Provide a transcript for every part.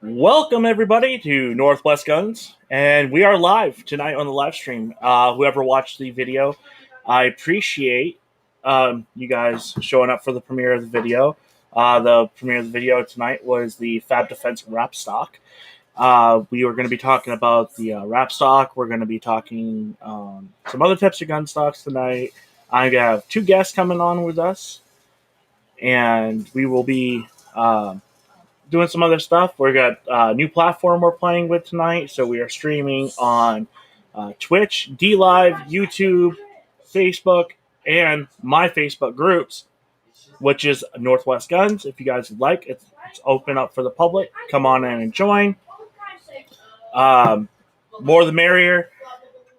Welcome everybody to Northwest Guns, and we are live tonight on the live stream. Whoever watched the video, I appreciate you guys showing up for the premiere of the video. The premiere of the video tonight was the Fab Defense wrap stock. We were going to be talking about the wrap stock. We're going to be talking some other types of gun stocks tonight. I have two guests coming on with us, and we will be doing some other stuff. We got a new platform we're playing with tonight, so we are streaming on Twitch, D Live, YouTube, Facebook, and my Facebook groups, which is Northwest Guns. If you guys would like, it's open up for the public. Come on in and join. More the merrier.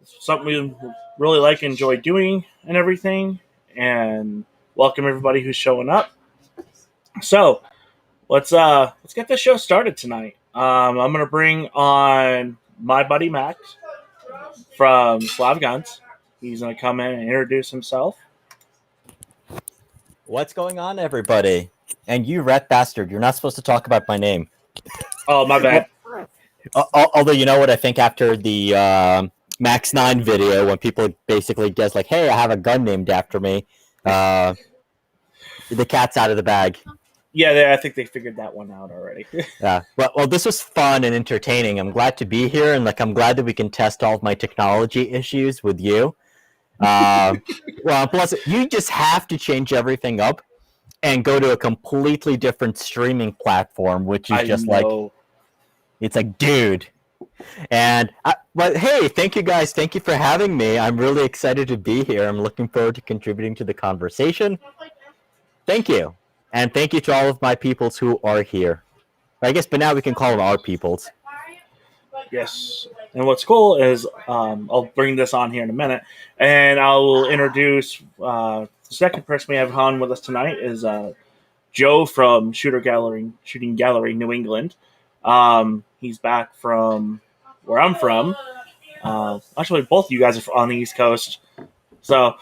It's something we really like and enjoy doing and everything. And welcome everybody who's showing up. So let's get this show started tonight. I'm gonna bring on my buddy Max from Slav Guns. He's gonna come in and introduce himself. What's going on, everybody? And you rat bastard, you're not supposed to talk about my name. Oh, my bad. Although, you know what, I think after the Max 9 video, when people basically guess like, hey, I have a gun named after me, the cat's out of the bag. Yeah, I think they figured that one out already. Yeah. Well, this was fun and entertaining. I'm glad to be here, and I'm glad that we can test all of my technology issues with you. Plus, you just have to change everything up and go to a completely different streaming platform, which is it's like, dude. But hey, thank you guys. Thank you for having me. I'm really excited to be here. I'm looking forward to contributing to the conversation. Thank you. And thank you to all of my peoples who are here. I guess, but now we can call them our peoples. Yes. And what's cool is I'll bring this on here in a minute, and I will introduce the second person we have on with us tonight is Joe from Shooting Gallery, New England. He's back from where I'm from. Actually, both of you guys are on the East Coast, but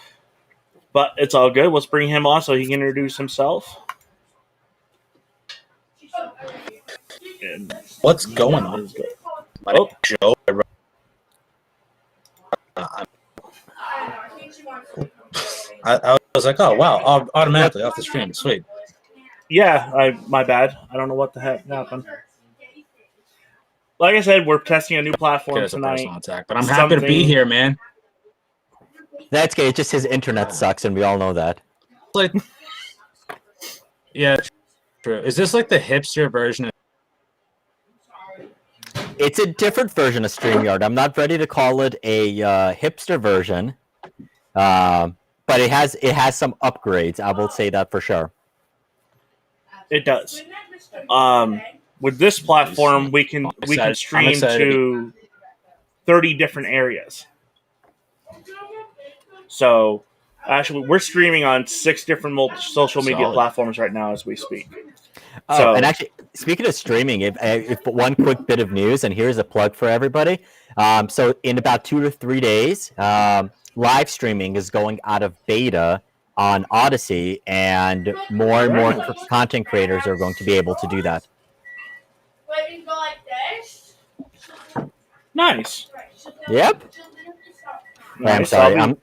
it's all good. Let's bring him on so he can introduce himself. What's going on? My name is Joe. I was like, oh wow, automatically off the stream, sweet. Yeah, my bad. I don't know what the heck happened. Like I said, we're testing a new platform tonight. Attack, but I'm happy to be here, man. That's good. It's just his internet sucks, and we all know that. Like, yeah, true. Is this like the hipster version? It's a different version of StreamYard. I'm not ready to call it a hipster version, but it has some upgrades. I will say that for sure. It does. With this platform, we can stream to 30 different areas. So, actually, we're streaming on 6 different social media platforms right now as we speak. Oh, and actually, speaking of streaming, if one quick bit of news, and here's a plug for everybody. So, in about 2 to 3 days, live streaming is going out of beta on Odyssey, and more and more content creators are going to be able to do that. Nice. Yep. Nice. I'm sorry.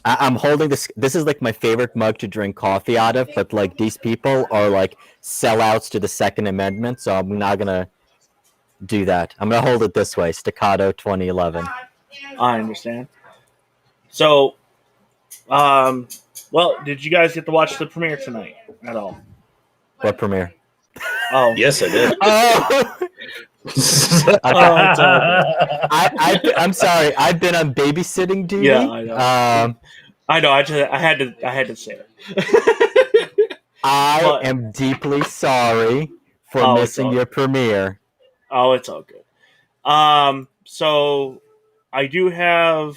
I'm holding this. This is like my favorite mug to drink coffee out of, but like these people are like sellouts to the Second Amendment, so I'm not gonna do that. I'm gonna hold it this way. Staccato 2011. I understand. So, well, did you guys get to watch the premiere tonight at all? What premiere? Oh, yes, I did. I'm sorry. I've been on babysitting duty. Yeah, I know. I know. I had to say it. I am deeply sorry for missing your premiere. Oh, it's all good. So I do have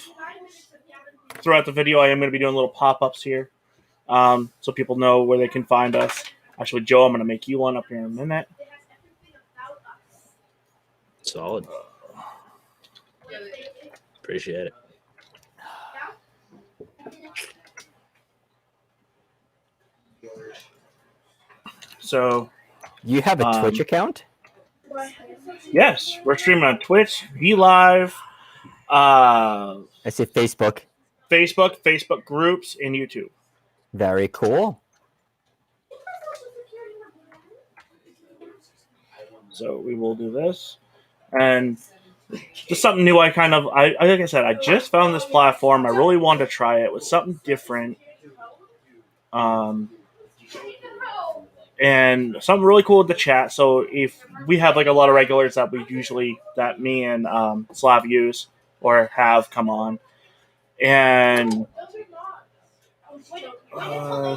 throughout the video. I am going to be doing little pop-ups here, so people know where they can find us. Actually, Joe, I'm going to make you one up here in a minute. Solid. Appreciate it. So, you have a Twitch account? Yes, we're streaming on Twitch, VLive, I see Facebook, Facebook groups, and YouTube. Very cool. So we will do this, and just something new. Like I said, I just found this platform. I really wanted to try it. It was something different. And something really cool with the chat. So if we have like a lot of regulars that me and Slav use or have come on, and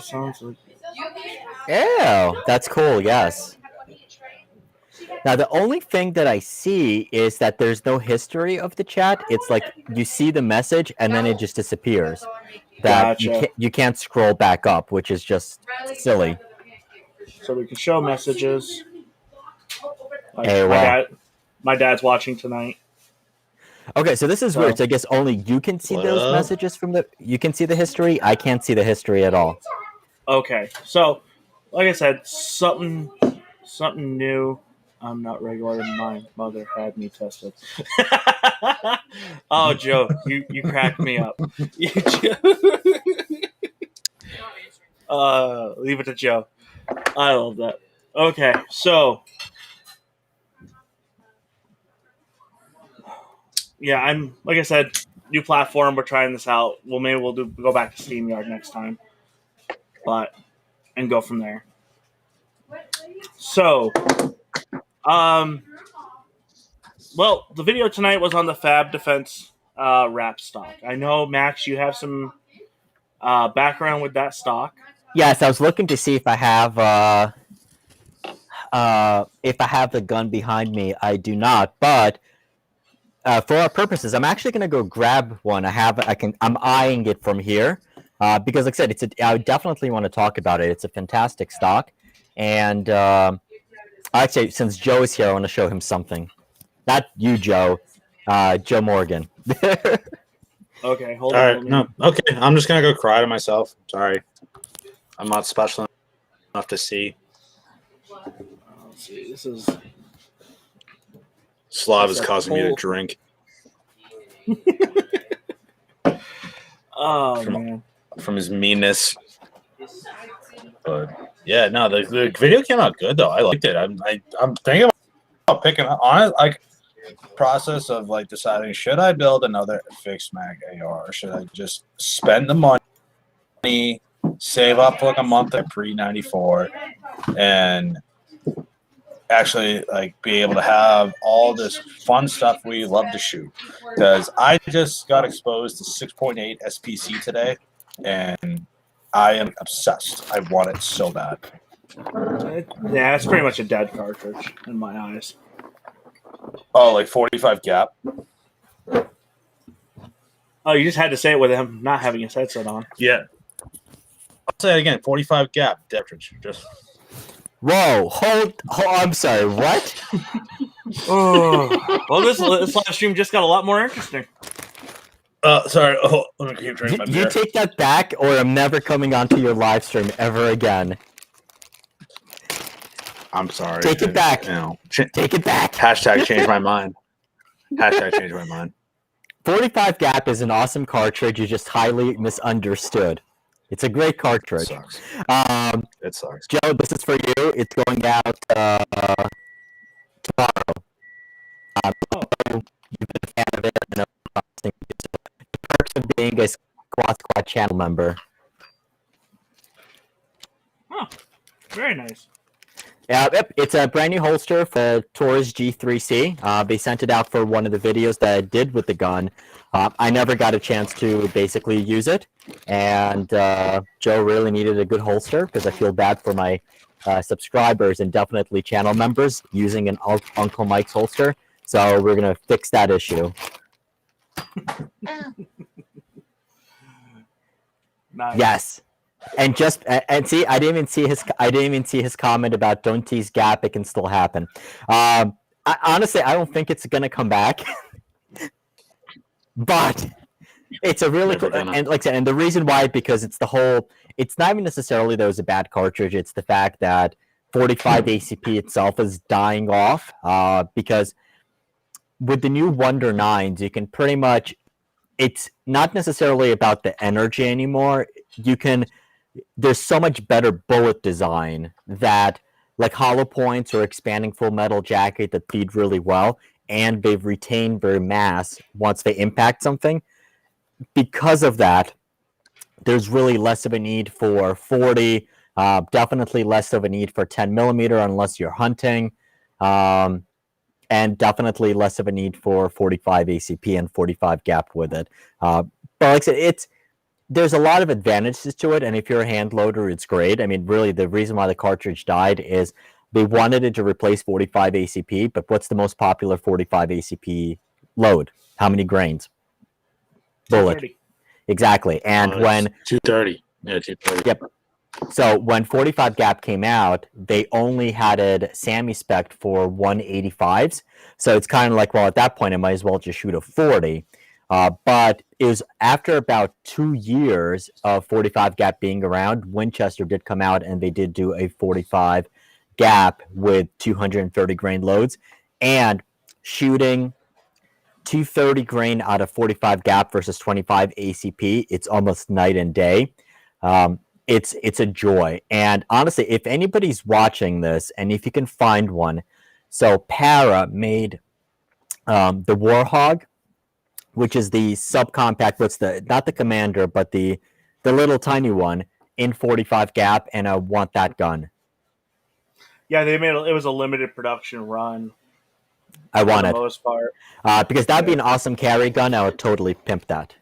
sounds like Oh, that's cool. Yes. Now the only thing that I see is that there's no history of the chat. It's like you see the message and then it just disappears. That Gotcha. you can't scroll back up, which is just silly. So we can show messages. Like Hey, well. my dad's watching tonight. Okay, so this is weird. So I guess only you can see those messages from the. You can see the history. I can't see the history at all. Okay, so like I said, something new. I'm not regular. My mother had me tested. Oh, Joe, you cracked me up. Leave it to Joe. I love that. Okay, so yeah, I'm like I said, new platform. We're trying this out. Well, maybe we'll go back to StreamYard next time, and go from there. So, well, the video tonight was on the Fab Defense wrap stock. I know, Max, you have some background with that stock. Yes, I was looking to see if I have the gun behind me. I do not, but for our purposes, I'm actually going to go grab one. I'm eyeing it from here because, like I said, I definitely want to talk about it. It's a fantastic stock, and actually, since Joe is here, I want to show him something. Not you, Joe. Joe Morgan. Okay, hold on. All right, no, okay. I'm just gonna go cry to myself. Sorry, I'm not special enough to see. Let's see. This is Slav is causing me to drink. Oh man, from his meanness. But yeah, no, the video came out good though. I liked it. I'm thinking about picking up on it. Like process of like deciding, should I build another fixed mag AR or should I just spend the money, save up for like a month at pre-94 and actually like be able to have all this fun stuff we love to shoot. Because I just got exposed to 6.8 SPC today and I am obsessed. I want it so bad. Yeah, it's pretty much a dead cartridge in my eyes. Oh, like 45 gap. Oh, you just had to say it with him not having his headset on. Yeah. I'll say it again. 45 gap cartridge. Just. Whoa! Hold! I'm sorry. What? Oh. Well, this live stream just got a lot more interesting. Sorry. Oh, let me keep drinking my beer. You take that back, or I'm never coming onto your live stream ever again. I'm sorry. Take it back. Take it back. Hashtag change my mind. Hashtag change my mind. 45 gap is an awesome cartridge. You just highly misunderstood. It's a great cartridge. It sucks. It sucks. Joe, this is for you. It's going out tomorrow. You've been a fan of it. And the perks of being a Squad channel member. Oh, very nice. Yep, it's a brand new holster for Taurus G3C. They sent it out for one of the videos that I did with the gun. I never got a chance to basically use it, and Joe really needed a good holster because I feel bad for my subscribers and definitely channel members using an Uncle Mike's holster. So we're gonna fix that issue. Nice. Yes. And see, I didn't even see his comment about don't tease gap. It can still happen. Honestly, I don't think it's gonna come back, but it's a really cool. And like I said, and the reason why because it's the whole. It's not even necessarily that it was a bad cartridge. It's the fact that 45 ACP itself is dying off because with the new Wonder 9s, you can pretty much, it's not necessarily about the energy anymore. There's so much better bullet design that, like hollow points or expanding full metal jacket that feed really well, and they've retained their mass once they impact something. Because of that, there's really less of a need for 40, definitely less of a need for 10 millimeter unless you're hunting, and definitely less of a need for 45 ACP and 45 gap with it. But like I said, there's a lot of advantages to it, and if you're a hand loader, it's great. I mean, really, the reason why the cartridge died is they wanted it to replace 45 ACP, but what's the most popular 45 ACP load? How many grains? Bullet. Exactly. And when 230. Yeah, 230. Yep. So when 45 gap came out, they only had it semi-spec for 185s. So it's kind of like, well, at that point, I might as well just shoot a 40. But it was after about 2 years of 45 gap being around, Winchester did come out and they did do a 45 gap with 230 grain loads, and shooting 230 grain out of 45 gap versus 25 ACP, it's almost night and day. It's a joy. And honestly, if anybody's watching this, and if you can find one, so Para made the Warhog, which is the subcompact, not the Commander, but the little tiny one in 45 gap, and I want that gun. Yeah, it was a limited production run. I want it. For the most part. Because that'd be an awesome carry gun. I would totally pimp that.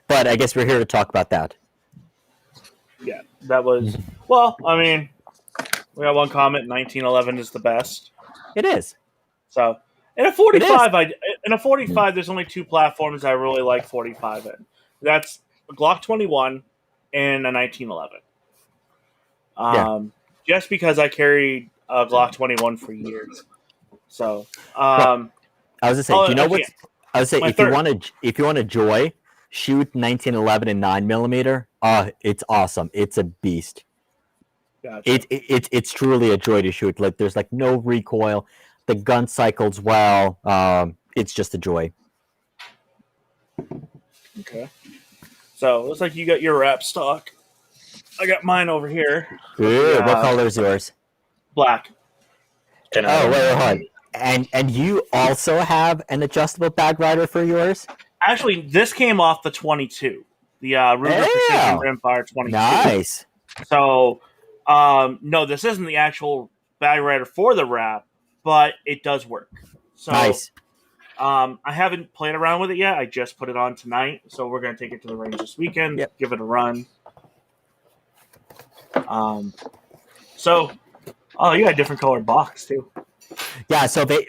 But I guess we're here to talk about that. Yeah, that was... Well, I mean, we got one comment, 1911 is the best. It is. So, in a 45, there's only two platforms I really like 45 in. That's a Glock 21 and a 1911. Just because I carried a Glock 21 for years. So, I was gonna say, do you know what? I was say if you want a joy, shoot 1911 and 9mm. It's awesome. It's a beast. Gotcha. It's truly a joy to shoot. Like there's like no recoil. The gun cycles well. It's just a joy. Okay. So looks like you got your wrap stock. I got mine over here. Good. What color is yours? Black. Oh, wait. And you also have an adjustable bag rider for yours? Actually, this came off the 22. The Ruger Precision Rimfire 22. Nice. So, no, this isn't the actual bag rider for the wrap, but it does work. So, nice. I haven't played around with it yet. I just put it on tonight, so we're going to take it to the range this weekend, give it a run. So, you got a different colored box, too. Yeah, so they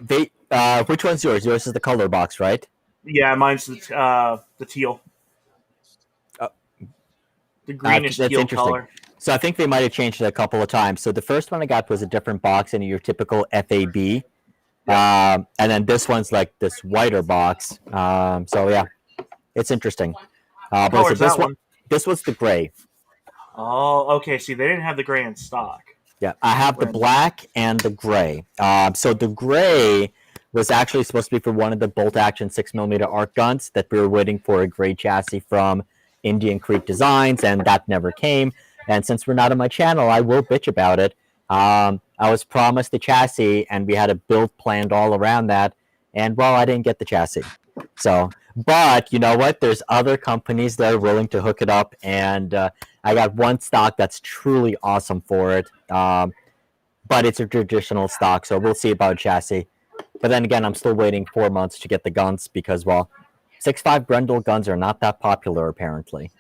which one's yours? Yours is the color box, right? Yeah, mine's the teal. The greenish teal color. So I think they might have changed it a couple of times. So the first one I got was a different box in your typical FAB. Yeah. And then this one's like this whiter box. So yeah, it's interesting. But this was the gray. Oh, okay. See, they didn't have the gray in stock. Yeah, I have the black and the gray. So the gray was actually supposed to be for one of the bolt-action 6mm arc guns that we were waiting for a gray chassis from Indian Creek Designs, and that never came. And since we're not on my channel, I will bitch about it. I was promised the chassis, and we had a build planned all around that, and, well, I didn't get the chassis. So, but you know what? There's other companies that are willing to hook it up, and I got one stock that's truly awesome for it. But it's a traditional stock, so we'll see about chassis. But then again, I'm still waiting 4 months to get the guns because, well, 6.5 Grendel guns are not that popular, apparently.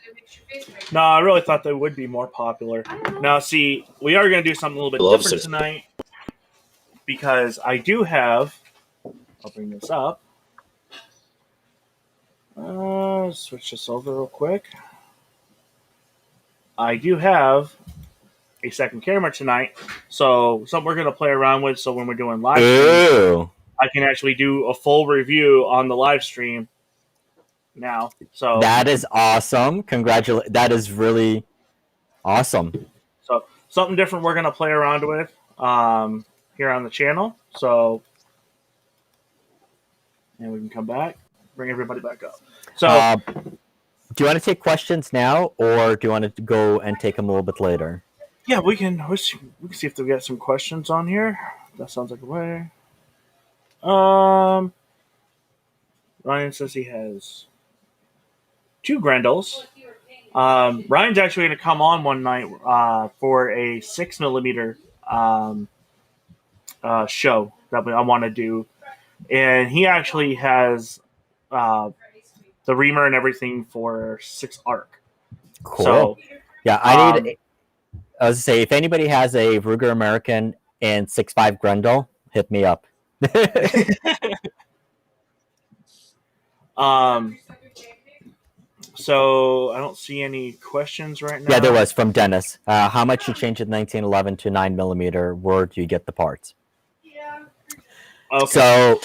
No, I really thought they would be more popular. Now, see, we are going to do something a little bit different tonight because I do have... I'll bring this up. Switch this over real quick. I do have a second camera tonight, so something we're going to play around with, so when we're doing live stream, I can actually do a full review on the live stream now. So that is awesome. Congratulations. That is really awesome. So something different we're going to play around with. here on the channel. So, and we can come back, bring everybody back up. So, do you want to take questions now, or do you want to go and take them a little bit later? Yeah, we can see if we get some questions on here. That sounds like a way. Ryan says he has 2 grendels. Ryan's actually going to come on one night for a 6mm show that I want to do, and he actually has the reamer and everything for 6 arc. Cool. So, yeah, I was to say, if anybody has a Ruger American and 6.5 Grendel, hit me up. So I don't see any questions right now. Yeah, there was from Dennis. How much you change the 1911 to 9mm? Where do you get the parts? Okay. So,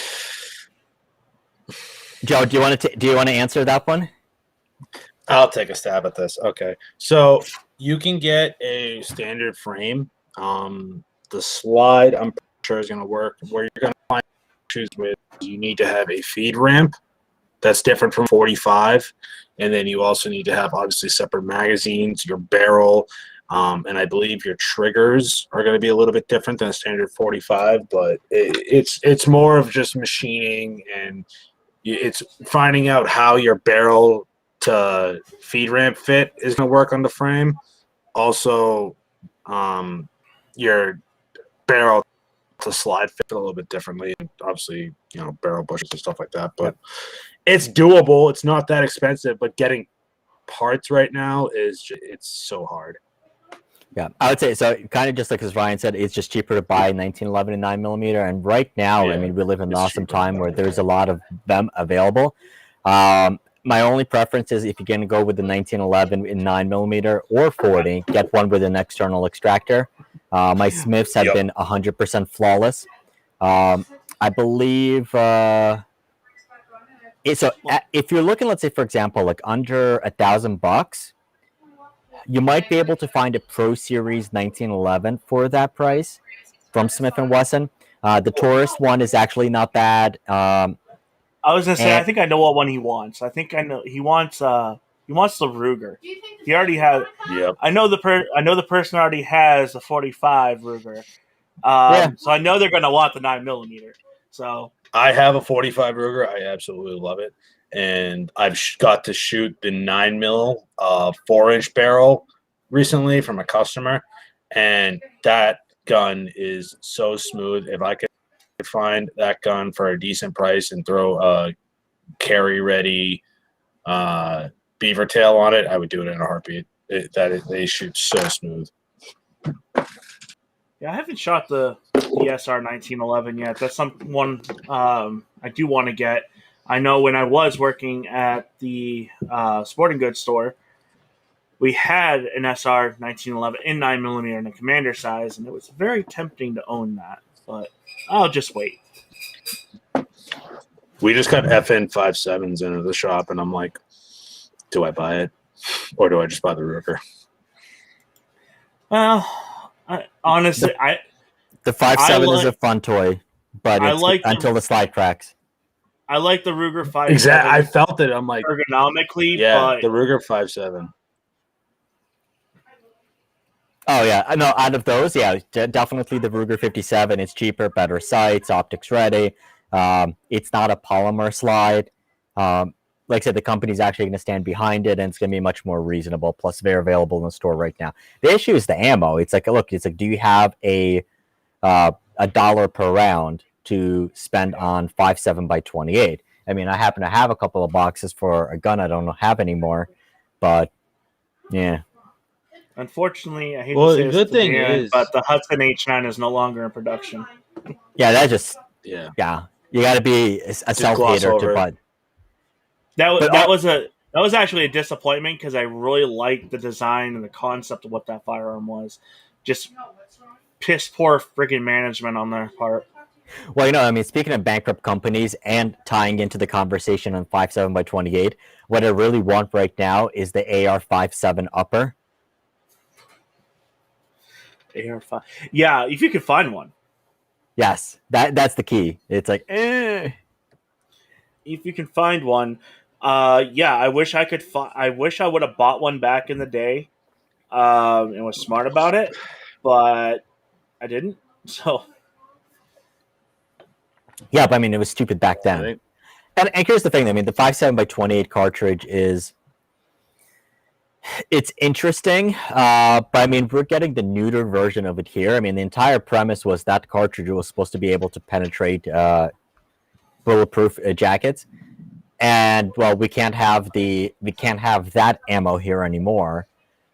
Joe, do you want to answer that one? I'll take a stab at this. Okay, so you can get a standard frame. The slide, I'm sure, is going to work. Where you're going to find issues with, you need to have a feed ramp that's different from 45, and then you also need to have obviously separate magazines, your barrel, and I believe your triggers are going to be a little bit different than a standard 45. But it's more of just machining, and it's finding out how your barrel to feed ramp fit is going to work on the frame. Also, your barrel to slide fit a little bit differently. Obviously, barrel bushes and stuff like that. But it's doable. It's not that expensive. But getting parts right now it's so hard. Yeah, I would say so. Kind of just like as Ryan said, it's just cheaper to buy 1911 and 9mm. And right now, Yeah, I mean, we live in an awesome cheaper. time where there's a lot of them available. My only preference is if you're going to go with the 1911 in 9mm or 40, get one with an external extractor. My Smiths have been 100% flawless. I believe. So if you're looking, let's say, for example, like under $1,000, you might be able to find a Pro Series 1911 for that price from Smith & Wesson. The Tourist one is actually not bad. I was gonna say, I think I know what one he wants. I think I know he wants the Ruger. He already has. Yep. I know the person already has a 45 Ruger. So I know they're gonna want the 9mm. So I have a 45 Ruger. I absolutely love it, and I've got to shoot the 9mm 4-inch barrel recently from a customer, and that gun is so smooth. If I could find that gun for a decent price and throw a carry ready beaver tail on it, I would do it in a heartbeat. They shoot so smooth. yeah, I haven't shot the SR 1911 yet. That's one I do want to get. I know when I was working at the sporting goods store, we had an SR 1911 in 9mm in a commander size, and it was very tempting to own that, but I'll just wait. We just got FN 57s into the shop, and I'm like, do I buy it, or do I just buy the Ruger? Well, honestly, the 57 is a fun toy, but until the slide cracks. I like the Ruger 57. Exactly, I felt it. I'm like ergonomically, but the Ruger 57. Oh yeah, no. Out of those, yeah, definitely the Ruger 57. It's cheaper, better sights, optics ready. It's not a polymer slide. Like I said, the company's actually going to stand behind it, and it's going to be much more reasonable. Plus, they're available in the store right now. The issue is the ammo. It's like, look, do you have a dollar per round to spend on 5.7x28? I mean, I happen to have a couple of boxes for a gun I don't have anymore, but yeah. Unfortunately, I hate to say the thing is, but the Hudson H9 is no longer in production. Yeah, that just you got to be a self-hater to buy. That was actually a disappointment because I really liked the design and the concept of what that firearm was. Just piss poor freaking management on their part. Well, I mean, speaking of bankrupt companies and tying into the conversation on 5.7x28, what I really want right now is the AR-57 upper. AR-5. Yeah, if you could find one. Yes, that's the key. It's like, if you can find one, yeah, I wish I could. I wish I would have bought one back in the day, and was smart about it, but I didn't. So yeah, but I mean, it was stupid back then. And here's the thing. I mean, the 57x28 cartridge it's interesting, but I mean, we're getting the neuter version of it here. I mean, the entire premise was that cartridge was supposed to be able to penetrate bulletproof jackets, and well, we can't have that ammo here anymore.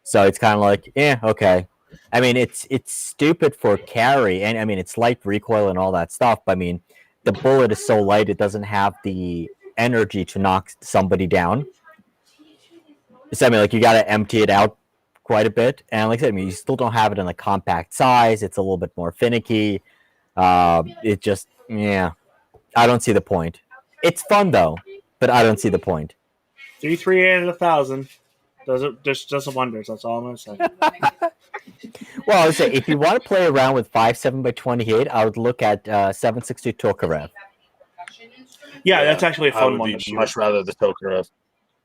So it's kind of like, yeah, okay. I mean, it's stupid for carry, and I mean, it's light recoil and all that stuff. But I mean, the bullet is so light, it doesn't have the energy to knock somebody down. So I mean, like, you got to empty it out quite a bit, and like I said, I mean, you still don't have it in a compact size. It's a little bit more finicky. It just, yeah, I don't see the point. It's fun though, but I don't see the point. 338 at 1,000 does wonders. That's all I'm gonna say. Well, I would say if you want to play around with 57x28, I would look at 7.62 Tokarev. Yeah, that's actually a fun one. Much rather the Tokarev.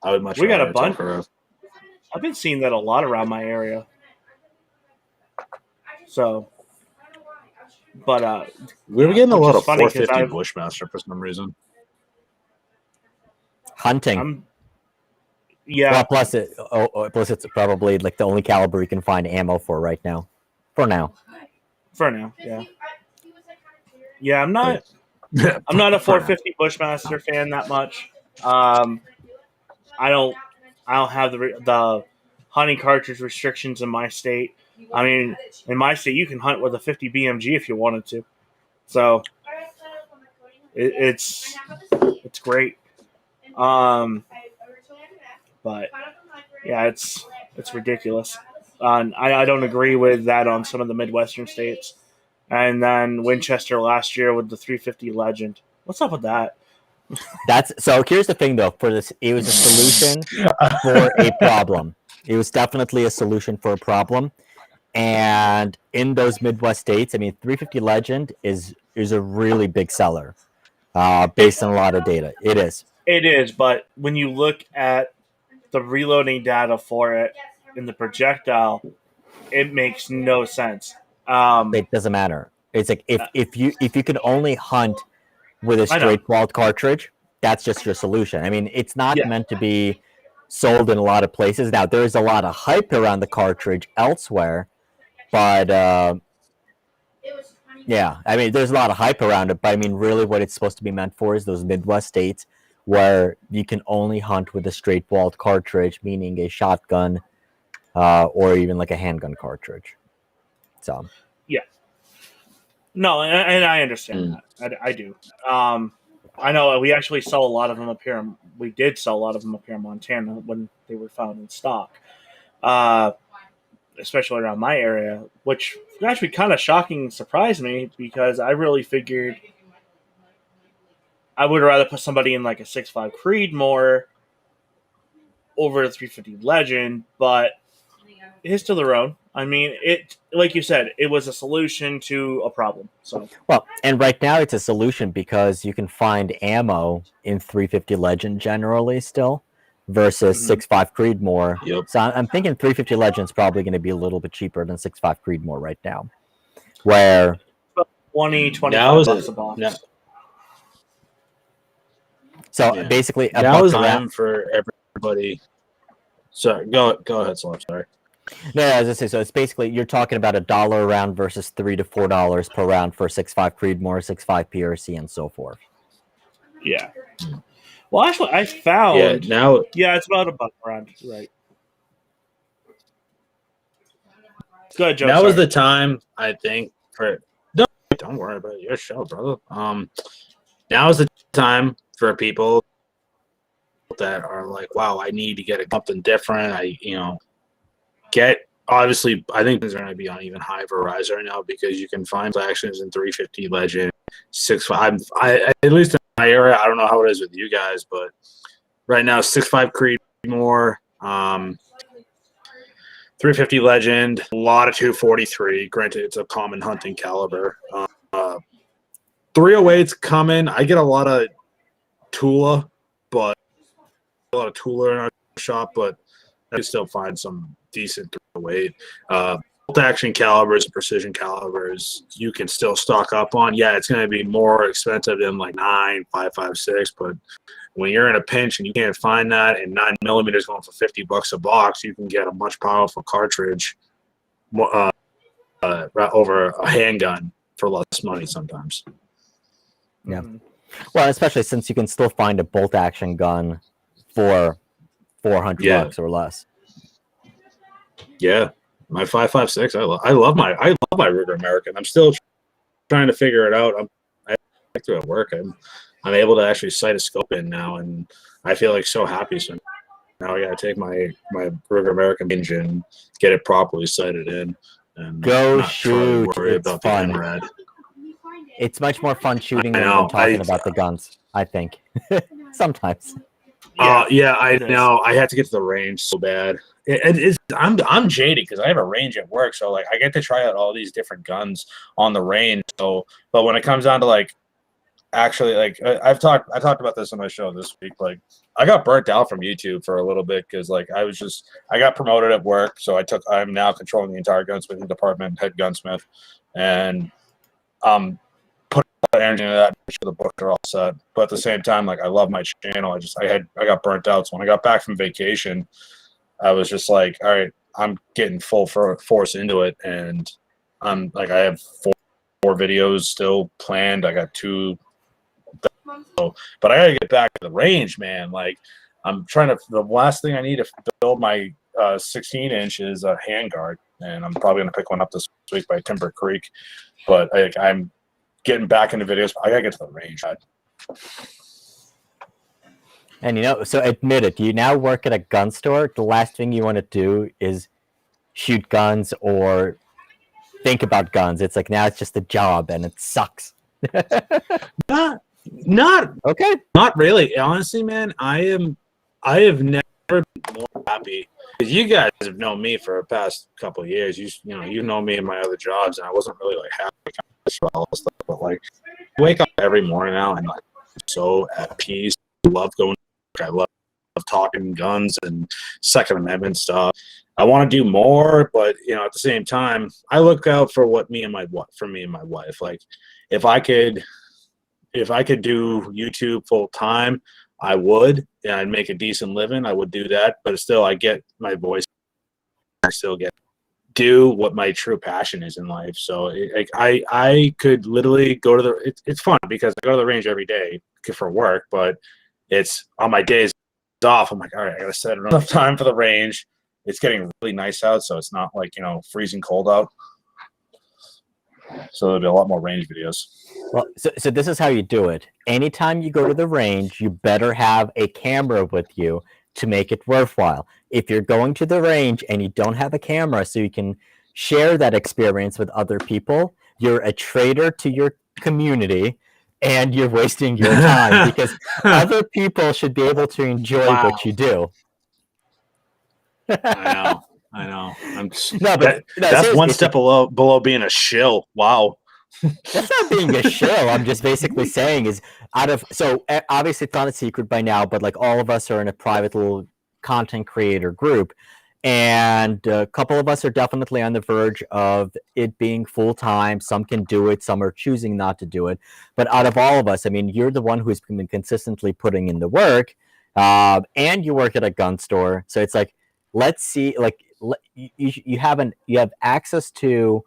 I would much. We got rather a bunch. Tokarev. I've been seeing that a lot around my area. So, but we were getting a lot of 450 I've- Bushmaster for some reason. Hunting. Yeah. Well, plus it's probably like the only caliber you can find ammo for right now. For now, yeah. Yeah, I'm not a 450 Bushmaster fan that much. I don't have the hunting cartridge restrictions in my state. I mean, in my state, you can hunt with a 50 BMG if you wanted to. So it's great. But yeah, it's ridiculous. I don't agree with that on some of the Midwestern states. And then Winchester last year with the 350 Legend. What's up with that? So here's the thing though, for this, it was a solution for a problem. It was definitely a solution for a problem. And in those Midwest states, I mean, 350 Legend is a really big seller, based on a lot of data. It is. It is, but when you look at the reloading data for it in the projectile, it makes no sense. It doesn't matter. It's like if you can only hunt with a straight walled cartridge, that's just your solution. I mean, it's not meant to be sold in a lot of places. Now, there's a lot of hype around the cartridge elsewhere, but yeah, I mean, there's a lot of hype around it, but I mean, really what it's supposed to be meant for is those Midwest states where you can only hunt with a straight walled cartridge, meaning a shotgun or even like a handgun cartridge. So yeah, no, and I understand that. I do. I know we actually sell a lot of them up here. We did sell a lot of them up here in Montana when they were found in stock, especially around my area, which actually kind of shocking and surprised me because I really figured I would rather put somebody in like a 6.5 Creedmoor over a 350 Legend, but it's to their own. I mean, it, like you said, it was a solution to a problem. So well, and right now it's a solution because you can find ammo in 350 Legend generally still versus 6.5 Creedmoor. Yep. So I'm thinking 350 Legend's probably going to be a little bit cheaper than 6.5 Creedmoor right now, where 25 bucks a box. Yeah. So basically, now is time for everybody. Sorry, go ahead, Slap. Sorry. No, as I say, so it's basically you're talking about $1 a round versus $3 to $4 per round for 6.5 Creedmoor, 6.5 PRC, and so forth. Yeah. Well, actually, I found. Yeah. Now. Yeah, it's about $1 a round. Right. Go ahead, Joe. Now is the time, I think, for. Don't worry about your show, brother. Now is the time for people that are like, wow, I need to get something different. Obviously, I think things are going to be on even higher rise right now because you can find actions in 350 Legend, 6.5. At least in my area, I don't know how it is with you guys, but right now 6.5 Creedmoor, 350 Legend, a lot of 243. Granted, it's a common hunting caliber. 308's coming. I get a lot of Tula, but a lot of Tula in our shop, but I can still find some decent 308. Bolt action calibers, precision calibers, you can still stock up on. Yeah, it's going to be more expensive than like 9.556, but when you're in a pinch and you can't find that, and 9mm going for $50 a box, you can get a much powerful cartridge over a handgun for less money sometimes. Yeah. Well, especially since you can still find a bolt action gun for $400 or less. Yeah, my 5.56. I love my Ruger American. I'm still trying to figure it out. I like to at work. I'm able to actually sight a scope in now, and I feel like so happy. So now I got to take my Ruger American and get it properly sighted in, and go shoot. Worry it's about fun. the MRAD. It's much more fun shooting than talking about the guns, I think. Sometimes. Yeah, I know. I had to get to the range so bad. I'm jaded because I have a range at work, so like I get to try out all these different guns on the range. So, but when it comes down to like actually, like I talked about this on my show this week. Like I got burnt out from YouTube for a little bit because like I got promoted at work, so I'm now controlling the entire gunsmithing department, head gunsmith, and put energy into that. Make sure the books are all set. But at the same time, like I love my channel. I got burnt out. So when I got back from vacation, I was just like, all right, I'm getting full force into it, and I'm like, I have four videos still planned. I got 2, but I gotta get back to the range, man. Like I'm trying to. The last thing I need to build my 16-inch is a handguard, and I'm probably gonna pick one up this week by Timber Creek. But I'm getting back into videos. I gotta get to the range. And so admit it, you now work at a gun store. The last thing you want to do is shoot guns or think about guns. It's like now it's just a job and it sucks. Not okay. Not really. Honestly, man, I have never been more happy. You guys have known me for the past couple of years. You know me in my other jobs, and I wasn't really like happy all this stuff. But like, I wake up every morning now and like so at peace. I love going. I love talking guns and Second Amendment stuff. I want to do more, but at the same time, I look out for me and my wife. Like, if I could do YouTube full time, I would, and I'd make a decent living. I would do that, but still, I get my voice. I still do what my true passion is in life. So I could literally go to it's fun because I go to the range every day for work, but it's on my days off. I'm like, all right, I got to set enough time for the range. It's getting really nice out, so it's not like, freezing cold out. So there'll be a lot more range videos. Well, so this is how you do it. Anytime you go to the range, you better have a camera with you to make it worthwhile. If you're going to the range and you don't have a camera so you can share that experience with other people, you're a traitor to your community and you're wasting your time because other people should be able to enjoy what you do. I know. That's one step below being a shill. Wow. That's not being a shill. I'm just basically saying is so obviously it's not a secret by now, but like all of us are in a private little content creator group, and a couple of us are definitely on the verge of it being full time. Some can do it, some are choosing not to do it. But out of all of us, I mean, you're the one who's been consistently putting in the work, and you work at a gun store, so it's like, let's see, like you have access to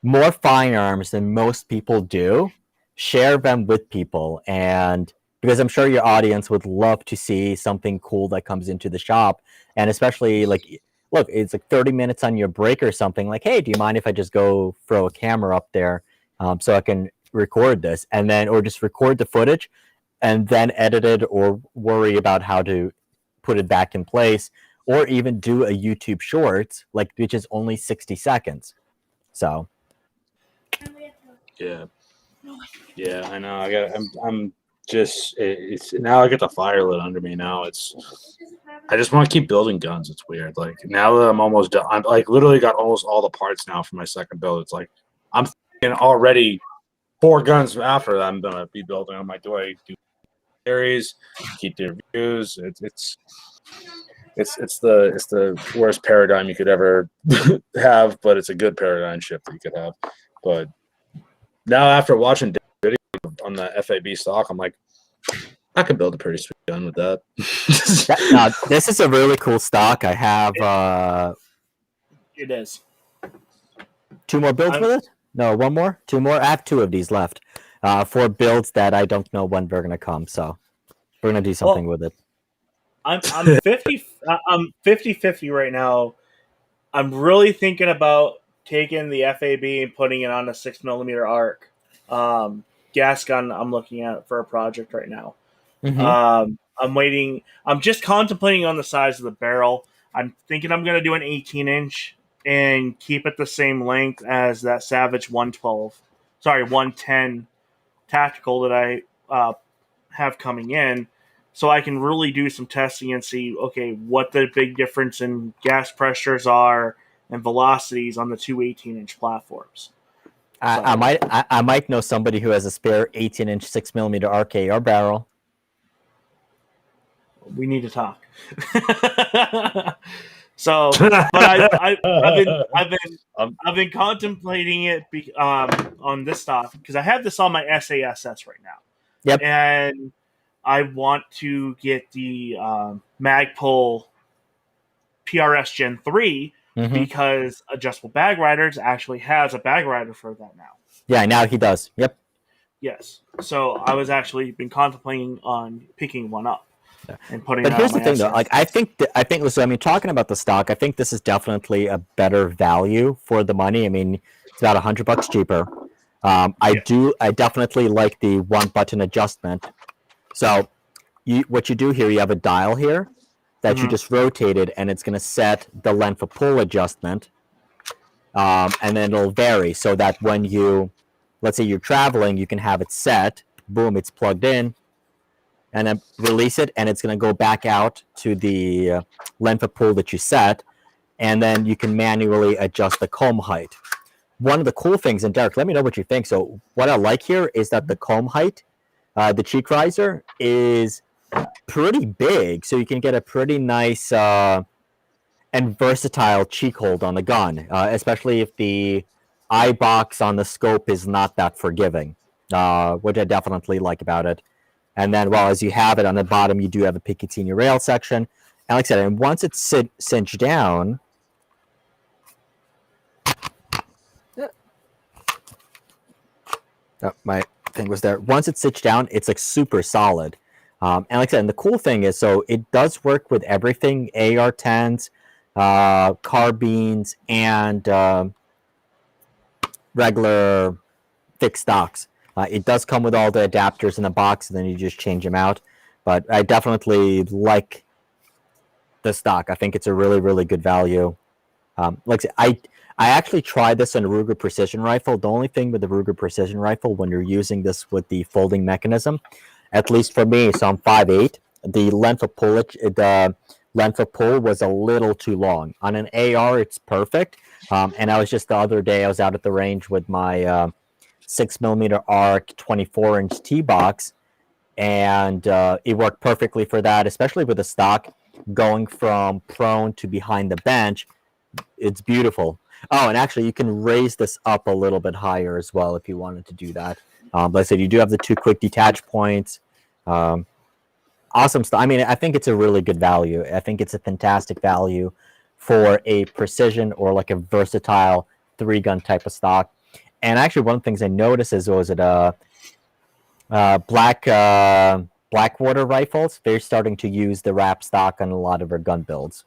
more firearms than most people do. Share them with people, and because I'm sure your audience would love to see something cool that comes into the shop, and especially like, look, it's like 30 minutes on your break or something. Like, hey, do you mind if I just go throw a camera up there so I can record this, and then or just record the footage and then edit it or worry about how to put it back in place, or even do a YouTube Shorts, like which is only 60 seconds. So. Yeah, I know. I'm it's now I get the fire lit under me. Now I just want to keep building guns. It's weird. Like now that I'm almost done, I'm like literally got almost all the parts now for my second build. It's like I'm thinking already 4 guns after that I'm gonna be building. I'm like, do I do series, keep the reviews? It's the worst paradigm you could ever have, but it's a good paradigm shift that you could have. But now after watching video on the FAB stock, I'm like, I could build a pretty sweet gun with that. This is a really cool stock. I have it is 2 more builds with it. No, 1 more, 2 more. I have 2 of these left. 4 builds that I don't know when they're gonna come. So we're gonna do something with it. I'm 50-50 right now. I'm really thinking about taking the FAB and putting it on a 6mm arc gas gun. I'm looking at for a project right now. Mm-hmm. I'm waiting. I'm just contemplating on the size of the barrel. I'm thinking I'm going to do an 18-inch and keep it the same length as that Savage 110 tactical that I have coming in, so I can really do some testing and see, okay, what the big difference in gas pressures are and velocities on the 2 18-inch platforms. I might know somebody who has a spare 18-inch 6mm RKR barrel. We need to talk. So, but I've been contemplating it on this stuff because I have this on my SASS right now. Yep. And I want to get the Magpul PRS Gen 3 because Adjustable Bag Riders actually has a bag rider for that now. Yeah, now he does. Yep. Yes. So I was actually been contemplating on picking one up. And putting but here's the thing, though. Like, I think so. I mean, talking about the stock, I think this is definitely a better value for the money. I mean, it's about $100 cheaper. I definitely like the 1-button adjustment. So, what you do here, you have a dial here that you just rotated, and it's going to set the length of pull adjustment, and then it'll vary so that when let's say you're traveling, you can have it set. Boom, it's plugged in. And then release it, and it's going to go back out to the length of pull that you set, and then you can manually adjust the comb height. One of the cool things, and Derek, let me know what you think. So what I like here is that the comb height, the cheek riser, is pretty big, so you can get a pretty nice and versatile cheek hold on the gun, especially if the eye box on the scope is not that forgiving, which I definitely like about it. And then, well, as you have it on the bottom, you do have a Picatinny rail section. And like I said, and once it's cinched down, my thing was there. Once it's cinched down, it's like super solid. And like I said, and the cool thing is, so it does work with everything: AR-10s, carbines, and regular fixed stocks. It does come with all the adapters in the box, and then you just change them out. But I definitely like the stock. I think it's a really, really good value. Like I said, I actually tried this on a Ruger Precision Rifle. The only thing with the Ruger Precision Rifle, when you're using this with the folding mechanism, at least for me, so I'm 5'8", the length of pull was a little too long. On an AR, it's perfect. And I was just the other day, I was out at the range with my 6mm arc 24-inch T-box, and it worked perfectly for that, especially with the stock going from prone to behind the bench. It's beautiful. Oh, and actually, you can raise this up a little bit higher as well if you wanted to do that. But I said you do have the 2 quick detach points. Awesome stuff. I mean, I think it's a really good value. I think it's a fantastic value for a precision or like a versatile 3-gun type of stock. And actually, one of the things I noticed is, was it Blackwater rifles? They're starting to use the wrap stock on a lot of their gun builds.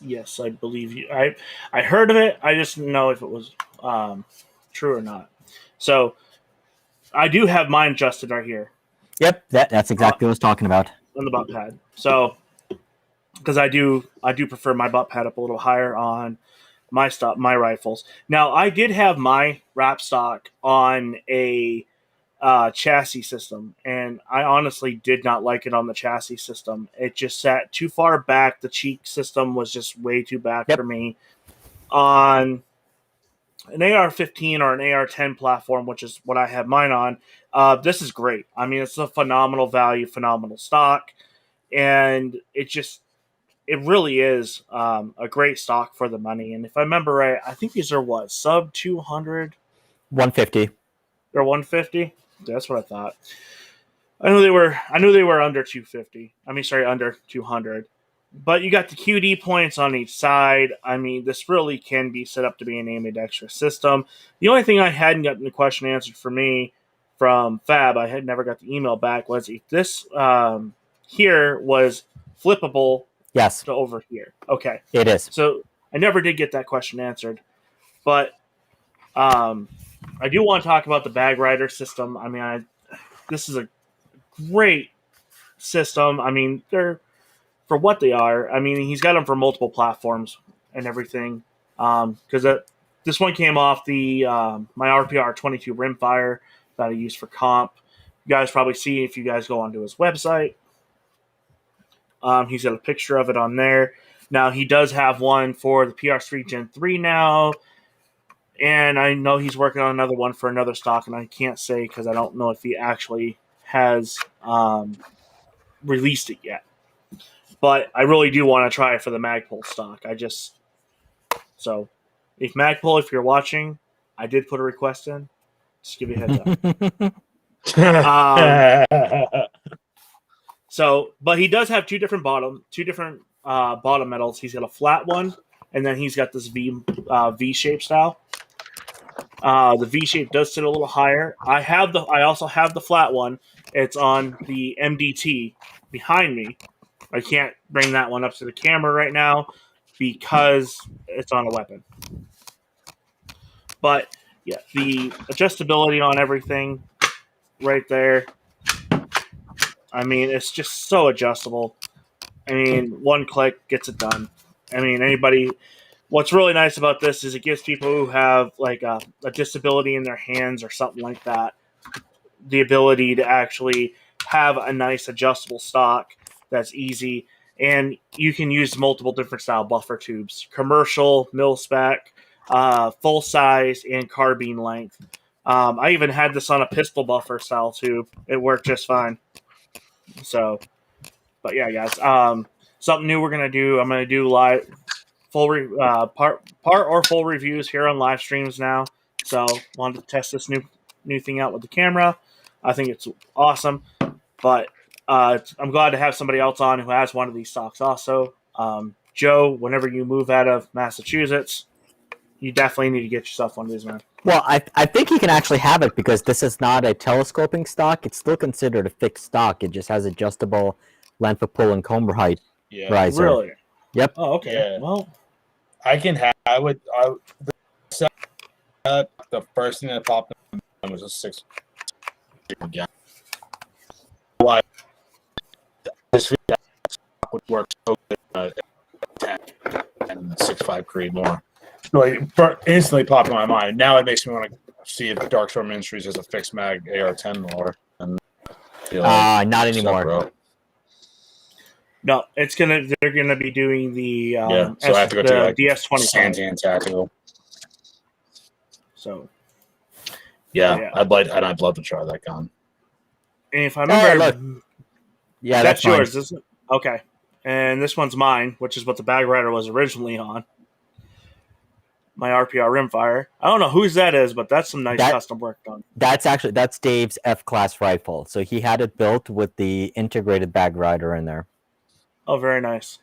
Yes, I believe you. I heard of it. I just didn't know if it was true or not. So I do have mine adjusted right here. Yep, that's exactly what I was talking about. On the butt pad. So because I do prefer my butt pad up a little higher on my rifles. Now I did have my wrap stock on a chassis system, and I honestly did not like it on the chassis system. It just sat too far back. The cheek system was just way too back for me. On an AR-15 or an AR-10 platform, which is what I have mine on, this is great. I mean, it's a phenomenal value, phenomenal stock, and it really is a great stock for the money. And if I remember right, I think these are what, sub 200? 150. They're 150? That's what I thought. I knew they were under 250. I mean, sorry, under 200. But you got the QD points on each side. I mean, this really can be set up to be an ambidextrous system. The only thing I hadn't gotten the question answered for me from Fab, I had never got the email back, was if this here was flippable Yes. to over here. Okay. It is. So I never did get that question answered. But I do want to talk about the bag rider system. I mean, this is a great system. I mean, they're for what they are. I mean, he's got them for multiple platforms and everything. Because this one came off the my RPR 22 rimfire that I use for comp. You guys probably see if you guys go onto his website. He's got a picture of it on there. Now, he does have one for the PR3 Gen 3 now. And I know he's working on another one for another stock, and I can't say because I don't know if he actually has released it yet. But I really do want to try it for the Magpul stock. So if Magpul, if you're watching, I did put a request in. Just give you a heads up. But he does have two different bottom metals. He's got a flat one, and then he's got this V shape style. The V shape does sit a little higher. I also have the flat one. It's on the MDT behind me. I can't bring that one up to the camera right now because it's on a weapon. But yeah, the adjustability on everything right there. I mean, it's just so adjustable. I mean, one click gets it done. I mean, what's really nice about this is it gives people who have like a disability in their hands or something like that the ability to actually have a nice adjustable stock that's easy. And you can use multiple different style buffer tubes, commercial, mil spec, full size, and carbine length. I even had this on a pistol buffer style tube. It worked just fine. So, but yeah, guys, something new we're going to do. I'm going to do live part or full reviews here on live streams now. So wanted to test this new thing out with the camera. I think it's awesome. But I'm glad to have somebody else on who has one of these stocks also. Joe, whenever you move out of Massachusetts, you definitely need to get yourself one of these, man. Well, I think you can actually have it because this is not a telescoping stock. It's still considered a fixed stock. It just has adjustable length of pull and comb height. Yeah. Riser. Really? Yep. Oh, okay. Yeah. Well, I would the first thing that popped in was a 6. Yeah. Why? This would work so good and 6.5 Creedmoor. Like instantly popped in my mind. Now it makes me want to see if Darkstorm Industries has a fixed mag AR-10 more. And not anymore. No, they're gonna be doing the so I have to go to like DS-25 Santan Tactical. So yeah, I'd love to try that gun. And if I remember, that's mine. yours, isn't it? Okay. And this one's mine, which is what the Bag Rider was originally on. My RPR rimfire. I don't know whose that is, but that's some nice custom work done. That's Dave's F-class rifle. So he had it built with the integrated Bag Rider in there. Oh, very nice.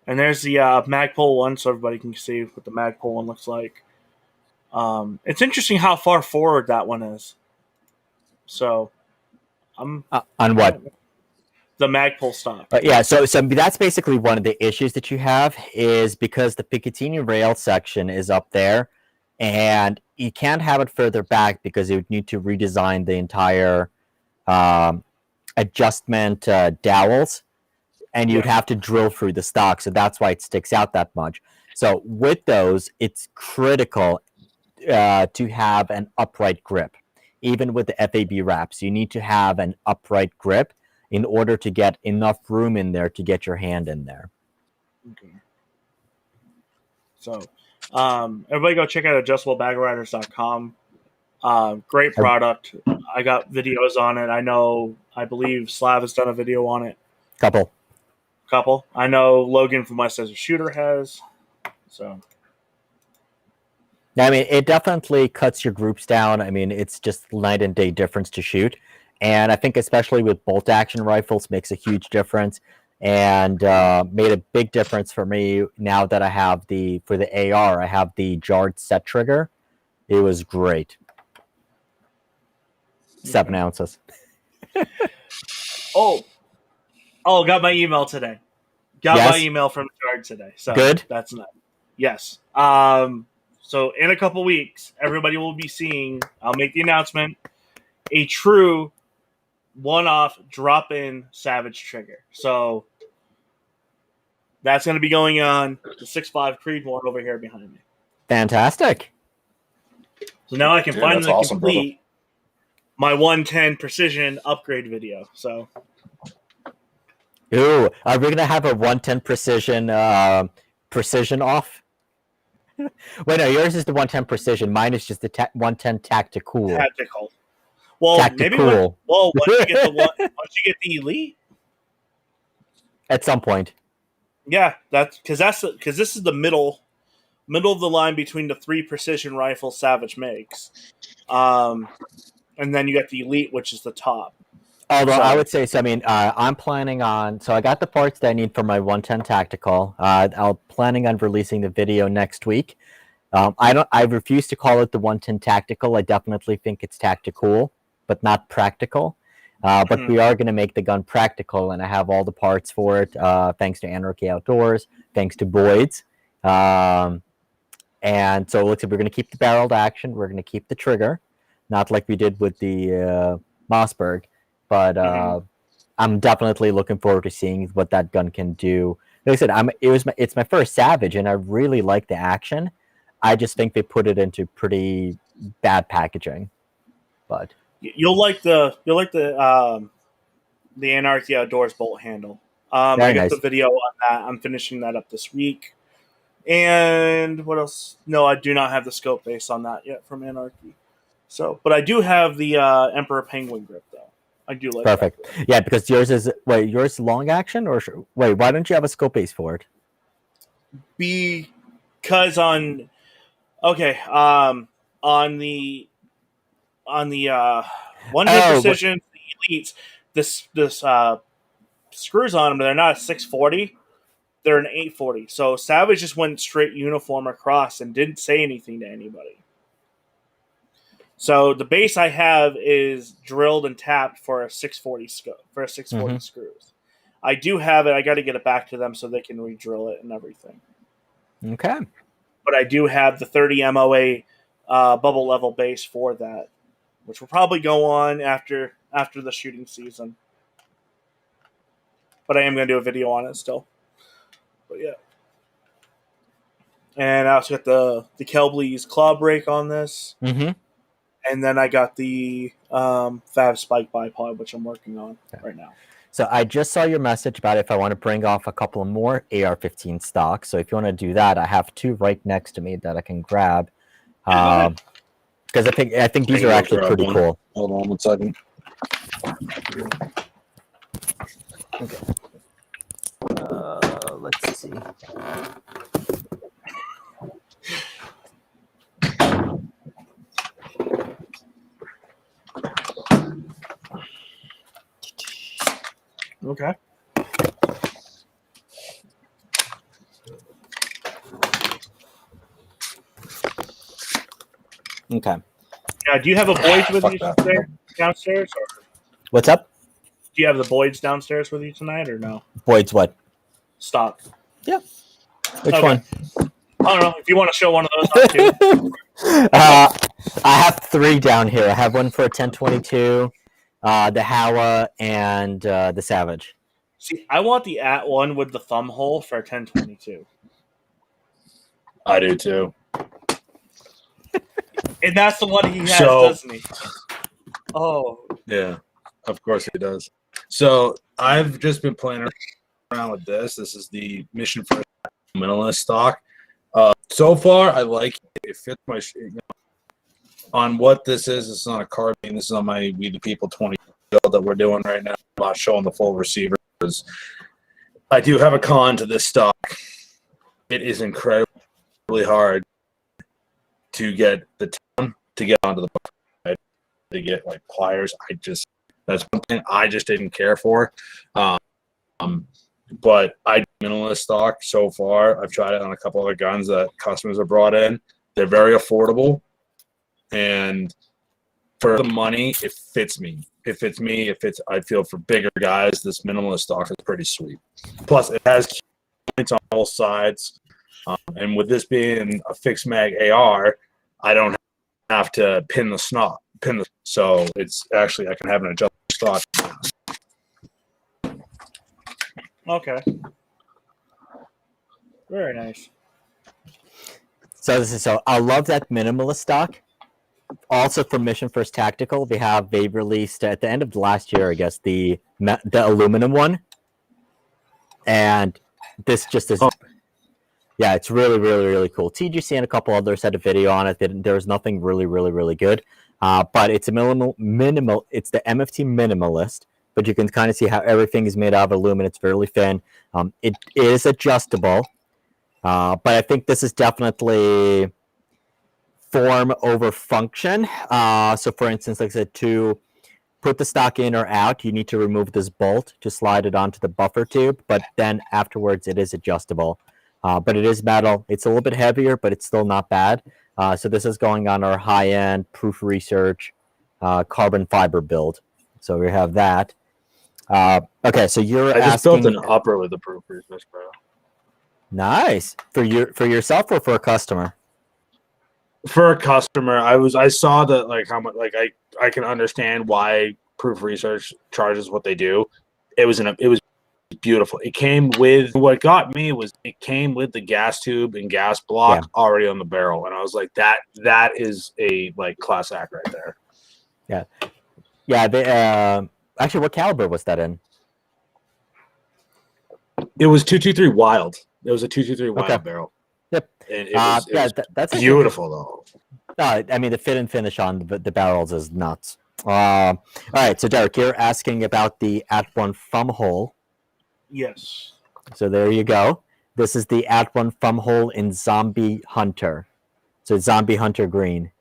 And there's the Magpul one, so everybody can see what the Magpul one looks like. It's interesting how far forward that one is. So, on what? The Magpul stock. Yeah, so that's basically one of the issues that you have is because the Picatinny rail section is up there, and you can't have it further back because you would need to redesign the entire adjustment dowels, and you'd have to drill through the stock, so that's why it sticks out that much. So with those, it's critical to have an upright grip. even with the FAB wraps. You need to have an upright grip in order to get enough room in there to get your hand in there. Okay. So, everybody go check out adjustablebagrriders.com. Great product. I got videos on it. I believe Slav has done a video on it. Couple. I know Logan from West Desert Shooter has. So, I mean, it definitely cuts your groups down. I mean, it's just night and day difference to shoot. And I think especially with bolt action rifles makes a huge difference, and made a big difference for me now that I have for the AR, I have the jarred set trigger. It was great. 7 ounces. Oh, got my email today. Got my email from Jarred today. So good. That's nice. Yes. So in a couple weeks, everybody will be seeing, I'll make the announcement, a true one-off drop-in Savage trigger. So that's going to be going on the 6.5 Creedmoor over here behind me. Fantastic. So now I can finally complete my 110 precision upgrade video. So, ooh, are we going to have a 110 precision off? Wait, no, yours is the 110 precision. Mine is just the 110 tactical. Well, tactical. Once you get the elite, at some point. Yeah, because this is the middle of the line between the 3 precision rifles Savage makes, and then you got the elite, which is the top. Although I would say, so I mean, I'm planning on. So I got the parts that I need for my 110 tactical. I'm planning on releasing the video next week. I refuse to call it the 110 tactical. I definitely think it's tactical, but not practical. But we are going to make the gun practical, and I have all the parts for it. Thanks to Anarchy Outdoors, thanks to Boyd's, and so it looks like we're going to keep the barreled action. We're going to keep the trigger, not like we did with the Mossberg. But I'm definitely looking forward to seeing what that gun can do. Like I said, it's my first Savage, and I really like the action. I just think they put it into pretty bad packaging. But you'll like the Anarchy Outdoors bolt handle. I got the video on that. I'm finishing that up this week. And what else? No, I do not have the scope base on that yet from Anarchy. So, but I do have the Emperor Penguin grip though. I do like perfect. That. Yeah, because yours is yours long action, or why don't you have a scope base for it? Because on the 100 precision the elites, this screws on them. They're not a 640. They're an 840. So Savage just went straight uniform across and didn't say anything to anybody. So the base I have is drilled and tapped for a 640 scope, for a 640 screws. I do have it. I got to get it back to them so they can re-drill it and everything. Okay. But I do have the 30 MOA bubble level base for that, which will probably go on after the shooting season. But I am going to do a video on it still. But yeah. And I also got the Kelbley's claw brake on this. And then I got the Fab Spike bipod, which I'm working on right now. So I just saw your message about if I want to bring off a couple of more AR-15 stocks. So if you want to do that, I have 2 right next to me that I can grab. Because I think these are actually pretty cool. Hold on 1 second. Okay. Let's see. Okay. Okay. Yeah, do you have a Boyd's with you downstairs? Or what's up? Do you have the Boyd's downstairs with you tonight or no? Boyd's what? Stock. Yeah. Which one? I don't know. If you want to show one of those off too. I have 3 down here. I have one for a 1022, the Howa, and the Savage. See, I want the at one with the thumb hole for a 1022. I do too. And that's the one he has, doesn't he? Oh, Yeah, of course he does. So I've just been playing around with this. This is the Mission First Minimalist stock. So far, I like it. It fits my on what this is. This is on a carbine. This is on my We the People 20 build that we're doing right now. I'm not showing the full receiver because I do have a con to this stock. It is incredibly hard to get the town to get onto the side, to get like pliers. That's one thing I just didn't care for. But I minimalist stock so far. I've tried it on a couple other guns that customers have brought in. They're very affordable, and for the money, it fits me. I feel for bigger guys, this minimalist stock is pretty sweet. Plus, it has points on both sides, and with this being a fixed mag AR, I don't have to pin the snot. So it's actually I can have an adjustable stock. okay. Very nice. So I love that minimalist stock. Also from Mission First Tactical, they released at the end of last year, I guess, the aluminum one, and this just is. Yeah, it's really, really, really cool. TGC and a couple others had a video on it. There's nothing really, really, really good, but it's a minimal. It's the MFT minimalist, but you can kind of see how everything is made out of aluminum. It's fairly thin. It is adjustable, but I think this is definitely form over function. So, for instance, like I said, to put the stock in or out, you need to remove this bolt to slide it onto the buffer tube, but then afterwards it is adjustable. But it is metal. It's a little bit heavier, but it's still not bad. So this is going on our high-end Proof Research carbon fiber build. So we have that. Okay, so you're I just asking... built an upper with the Proof Research, bro. Nice. For yourself or for a customer? For a customer, I saw that like how much I can understand why Proof Research charges what they do. It was beautiful. It came with what got me was it came with the gas tube and gas block already on the barrel, and I was like, that is a like class act right there. Yeah. They actually, what caliber was that in? It was 223 Wild. It was a 223 Wild barrel. Yep. And it was that's beautiful though. No, I mean the fit and finish on the barrels is nuts. All right, so Derek, you're asking about the @1 thumb hole. Yes. So there you go. This is the @1 thumb hole in Zombie Hunter. So Zombie Hunter Green.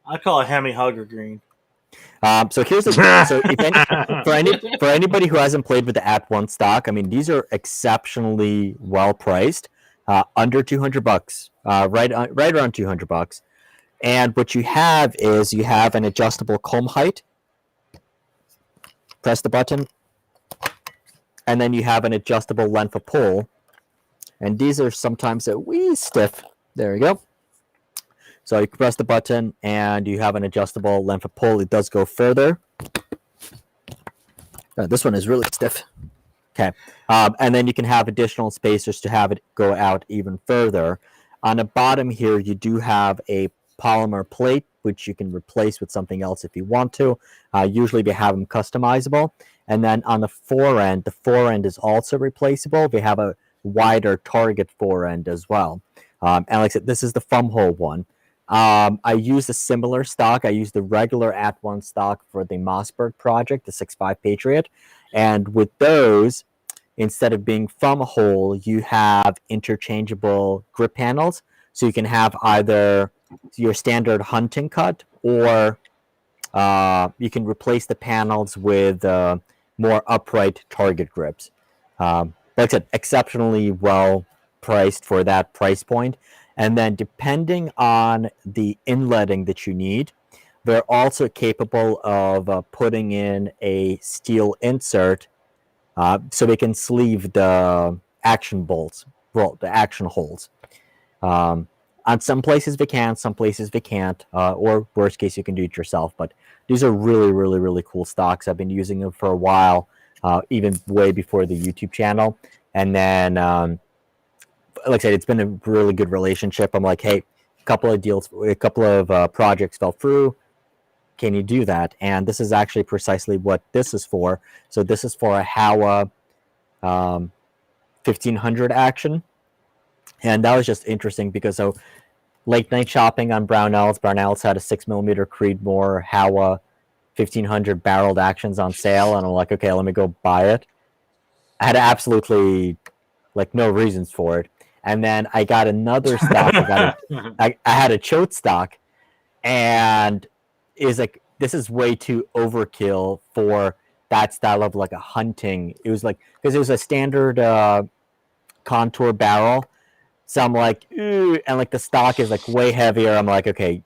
I call it Hemi Hugger Green. So here's the so for anybody who hasn't played with the @1 stock, I mean these are exceptionally well priced, under $200, right around $200. And what you have is you have an adjustable comb height. Press the button. And then you have an adjustable length of pull. And these are sometimes a wee stiff. There you go. So you press the button and you have an adjustable length of pull. It does go further. This one is really stiff. Okay. And then you can have additional spacers to have it go out even further. On the bottom here, you do have a polymer plate, which you can replace with something else if you want to. Usually we have them customizable. And then on the forend is also replaceable. They have a wider target forend as well. And like I said, this is the thumb hole one. I use a similar stock. I use the regular @1 stock for the Mossberg project, the 6.5 Patriot. And with those, instead of being thumb hole, you have interchangeable grip handles. So you can have either your standard hunting cut, or you can replace the panels with more upright target grips. Like I said, exceptionally well priced for that price point. And then depending on the inletting that you need, they're also capable of putting in a steel insert so they can sleeve the action bolts, well, the action holes. On some places they can, some places they can't, or worst case, you can do it yourself. But these are really, really, really cool stocks. I've been using them for a while, even way before the YouTube channel. And then, like I said, it's been a really good relationship. I'm like, hey, a couple of projects fell through. can you do that? And this is actually precisely what this is for. So this is for a Howa 1500 action. And that was just interesting because so late night shopping on Brownells. Brownells had a 6mm Creedmoor Howa 1500 barreled actions on sale, and I'm like, okay, let me go buy it. I had absolutely like no reasons for it, and then I got another stock. I had a chote stock, and is like this is way too overkill for that style of like a hunting. It was like because it was a standard contour barrel. So I'm like, ooh, and like the stock is like way heavier. I'm like, okay,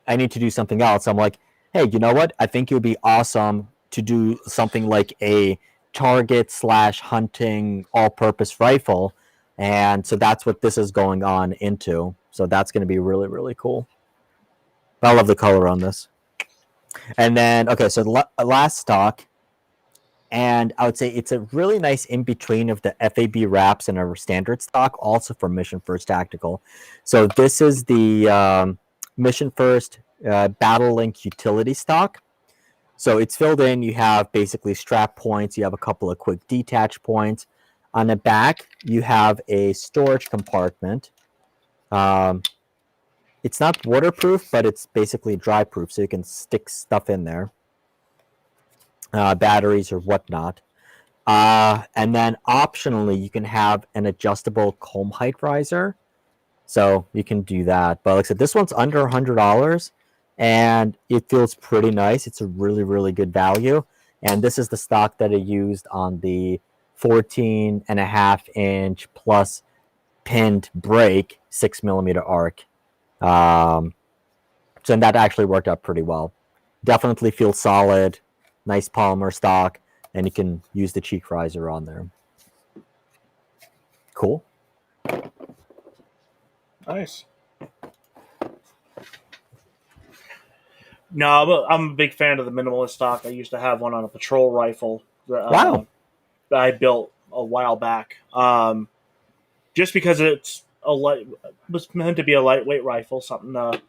I need to do something else. I'm like, hey, you know what? I think it would be awesome to do something like a target / hunting all-purpose rifle. And so that's what this is going on into. So that's going to be really, really cool. I love the color on this. And then, okay, so the last stock, and I would say it's a really nice in-between of the FAB wraps and our standard stock, also for Mission First Tactical. So this is the Mission First Battle Link utility stock. So it's filled in. You have basically strap points. You have a couple of quick detach points. On the back, you have a storage compartment. It's not waterproof, but it's basically dry proof, so you can stick stuff in there. Batteries or whatnot. And then optionally, you can have an adjustable comb height riser. So you can do that. But like I said, this one's under $100 and it feels pretty nice. It's a really, really good value. And this is the stock that I used on the 14.5-inch plus pinned brake 6mm arc. So that actually worked out pretty well. Definitely feels solid. Nice polymer stock, and you can use the cheek riser on there. Cool. Nice. No, I'm a big fan of the minimalist stock. I used to have one on a patrol rifle that I built a while back. Just because it's was meant to be a lightweight rifle, something to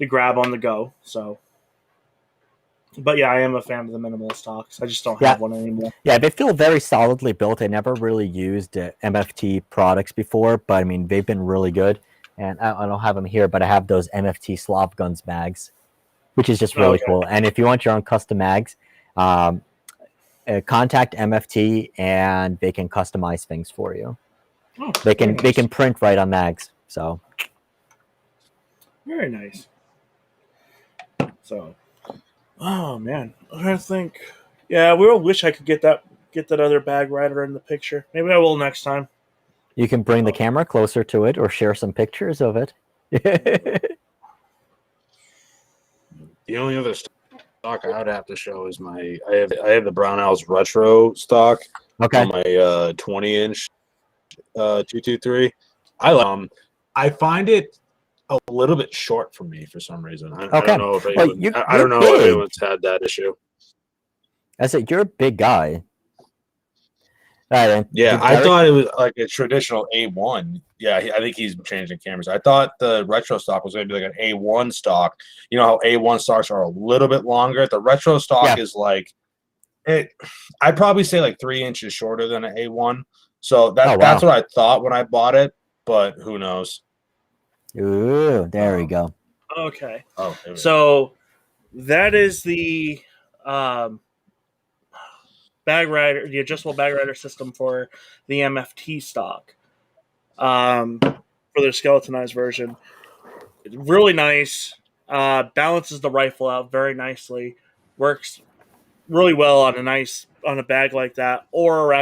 grab on the go. So. But yeah, I am a fan of the minimalist stocks. I just don't have one anymore. Yeah, they feel very solidly built. I never really used MFT products before, but I mean, they've been really good. And I don't have them here, but I have those MFT Slav Guns mags, which is just really cool. And if you want your own custom mags, contact MFT and they can customize things for you. Oh, they can print right on mags. So very nice. So. Oh man, I think, yeah, I really wish I could get that other bag rider in the picture. Maybe I will next time. You can bring the camera closer to it or share some pictures of it. The only other stock I would have to show is I have the Brownells Retro stock. Okay. On my 20-inch 223. I find it a little bit short for me for some reason. I don't know if I don't know if anyone's had that issue. I said you're a big guy. Yeah, I thought it was like a traditional A1. Yeah, I think he's changing cameras. I thought the retro stock was going to be like an A1 stock. You know how A1 stocks are a little bit longer. The retro stock is like I'd probably say like 3 inches shorter than an A1. So that's what I thought when I bought it, but who knows? Ooh, there we go. Okay. So that is the bag rider, the adjustable bag rider system for the MFT stock. For their skeletonized version. It's really nice. Balances the rifle out very nicely. Works really well on a bag like that, or a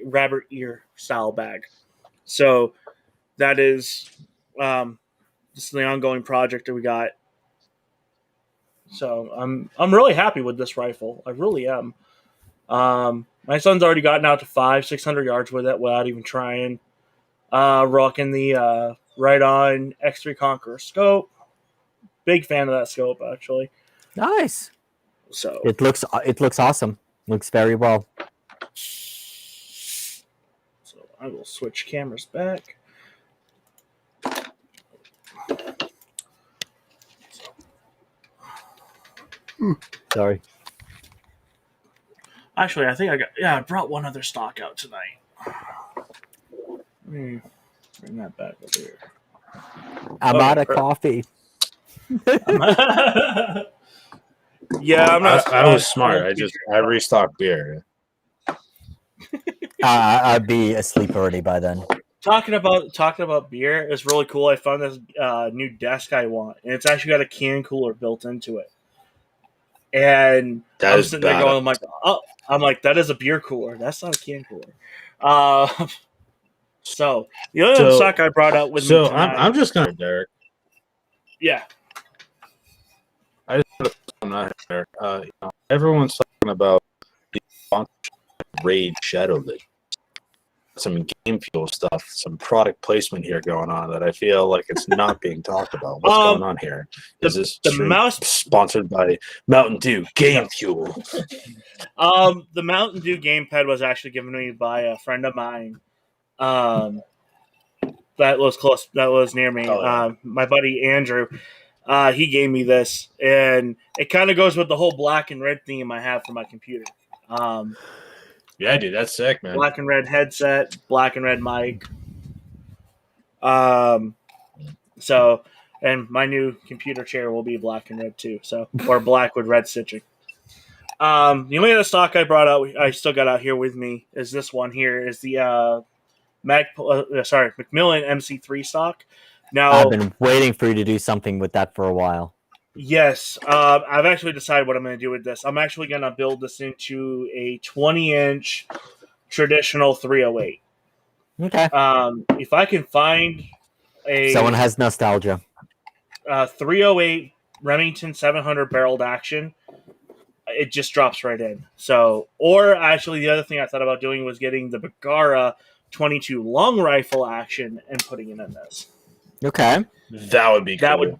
rabbit ear style bag. So that is this is the ongoing project that we got. So I'm really happy with this rifle. I really am. My son's already gotten out to 600 yards with it without even trying. Rocking the Right On X3 Conqueror scope. Big fan of that scope, actually. Nice. So it looks awesome. Looks very well. So I will switch cameras back. Sorry. Actually, I think I brought one other stock out tonight. Let me bring that back over here. I'm out of coffee. Yeah, I'm not. I was smart. I restocked beer. I'd be asleep already by then. Talking about beer is really cool. I found this new desk I want, and it's actually got a can cooler built into it. And I'm sitting there going, I'm like, that is a beer cooler. That's not a can cooler. So the other stock I brought out with me tonight. I'm just gonna Derek. Yeah. I'm not here. Everyone's talking about the Raid Shadow League. Some game fuel stuff, some product placement here going on that I feel like it's not being talked about. What's going on here? Is this sponsored by Mountain Dew Game Fuel? The Mountain Dew gamepad was actually given to me by a friend of mine. That was close. That was near me. Oh, yeah. My buddy Andrew. He gave me this, and it kind of goes with the whole black and red theme I have for my computer. Yeah, dude, that's sick, man. Black and red headset, black and red mic. So, and my new computer chair will be black and red too. So, or black with red stitching. The only other stock I brought out, I still got out here with me, is this one here. Is the Macmillan MC3 stock. Now, I've been waiting for you to do something with that for a while. Yes, I've actually decided what I'm going to do with this. I'm actually going to build this into a 20-inch traditional 308. Okay. If I can find someone has nostalgia. 308 Remington 700 barreled action, it just drops right in. So, or actually, the other thing I thought about doing was getting the Bergara 22 long rifle action and putting it in this. Okay, that would be cool.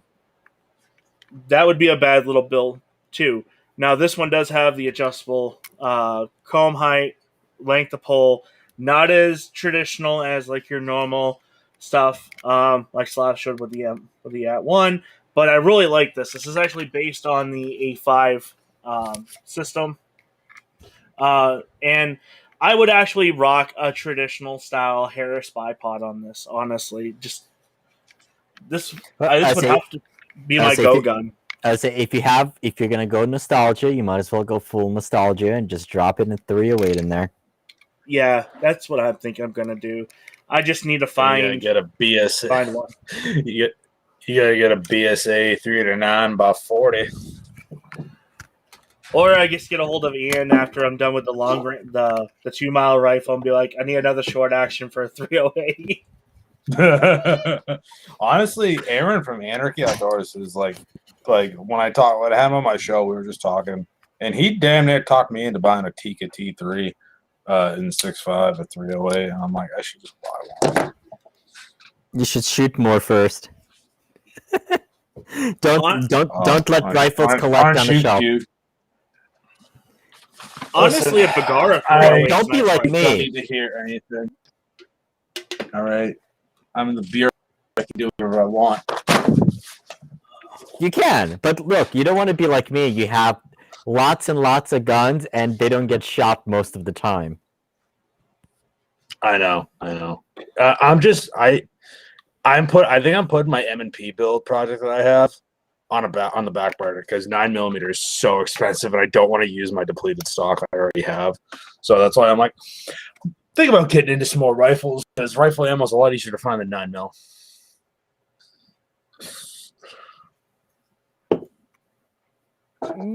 That would be a bad little build, too. Now, this one does have the adjustable comb height, length of pole. Not as traditional as, like, your normal stuff, like Slav showed with the At-1. But I really like this. This is actually based on the A5 system. And I would actually rock a traditional-style Harris bipod on this, honestly. This would have to be my go gun. I would say if you're gonna go nostalgia, you might as well go full nostalgia and just drop it in 308 in there. Yeah, that's what I'm thinking I'm gonna do. I just need to find get a BSA. Find one. You gotta get a BSA 309 by 40. Or I just get a hold of Ian after I'm done with the the 2 mile rifle and be like, I need another short action for a 308. Honestly, Aaron from Anarchy Outdoors is like when I had him on my show, we were just talking, and he damn near talked me into buying a Tika T3 in 6.5 at 308, and I'm like, I should just buy one. You should shoot more first. don't let rifles collect on the shelf. Dude. Honestly, a Bergara. Don't be like me. I don't need to hear anything. All right. I'm in the beer. I can do whatever I want. You can, but look, you don't want to be like me. You have lots and lots of guns, and they don't get shot most of the time. I know. I think I'm putting my M&P build project that I have on the back burner because 9mm is so expensive, and I don't want to use my depleted stock I already have. So that's why I'm like, think about getting into some more rifles because rifle ammo is a lot easier to find than 9mm.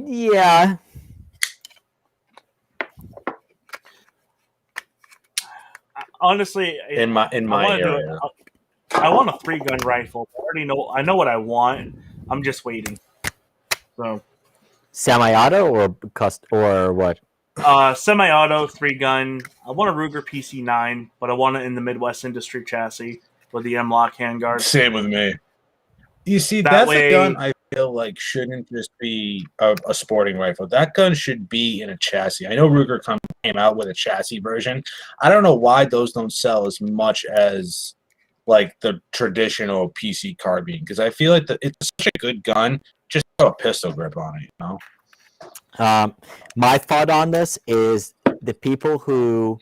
Yeah. Honestly, in my area, I want a 3-gun rifle. I know what I want. I'm just waiting. So, semi-auto or what? Semi-auto 3-gun. I want a Ruger PC9, but I want it in the Midwest Industry chassis with the M-Lock handguard. Same with me. You see, that's a gun I feel like shouldn't just be a sporting rifle. That gun should be in a chassis. I know Ruger came out with a chassis version. I don't know why those don't sell as much as like the traditional PC carbine because I feel like it's such a good gun. Just put a pistol grip on it, you know. My thought on this is the people who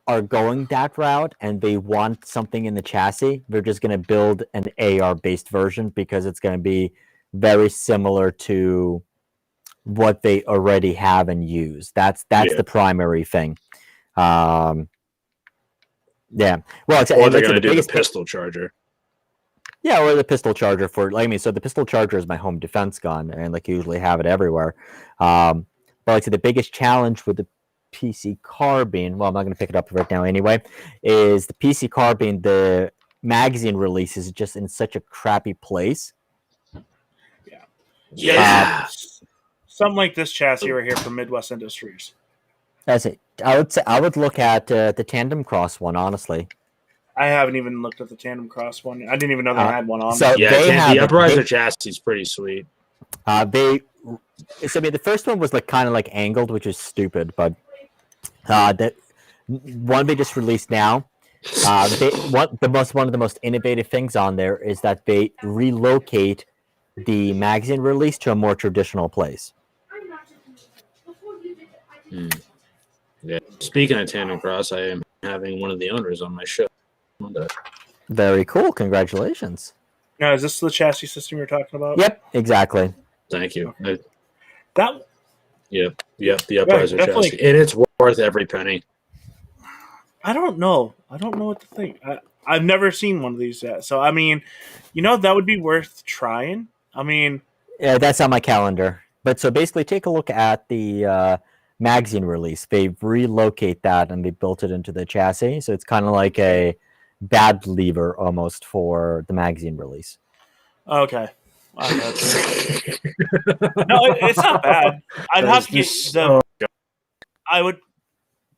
are going that route and they want something in the chassis, they're just going to build an AR-based version because it's going to be very similar to what they already have and use. That's the primary thing. Yeah. Well, or they're going to do the pistol charger. Yeah, or the pistol charger for so the pistol charger is my home defense gun, and you usually have it everywhere. But the biggest challenge with the PC carbine, well, I'm not going to pick it up right now anyway, is the PC carbine, the magazine release is just in such a crappy place. Yeah. Something like this chassis right here from Midwest Industries. That's it. I would look at the Tandem Cross one, honestly. I haven't even looked at the Tandem Cross one. I didn't even know they had one on. So the Uprising chassis is pretty sweet. The first one was kind of angled, which is stupid, but the one they just released now, one of the most innovative things on there is that they relocate the magazine release to a more traditional place. Yeah. Speaking of Tandem Cross, I am having one of the owners on my show Monday. Very cool. Congratulations. Now, is this the chassis system you're talking about? Yep, exactly. Thank you. Okay. The Uprising chassis. And it's worth every penny. I don't know. I don't know what to think. I've never seen one of these yet. So, that would be worth trying. Yeah, that's on my calendar. But so basically take a look at the magazine release. They relocate that and they built it into the chassis. So it's kind of like a bad lever almost for the magazine release. Okay. No, it's not bad. I'd have to get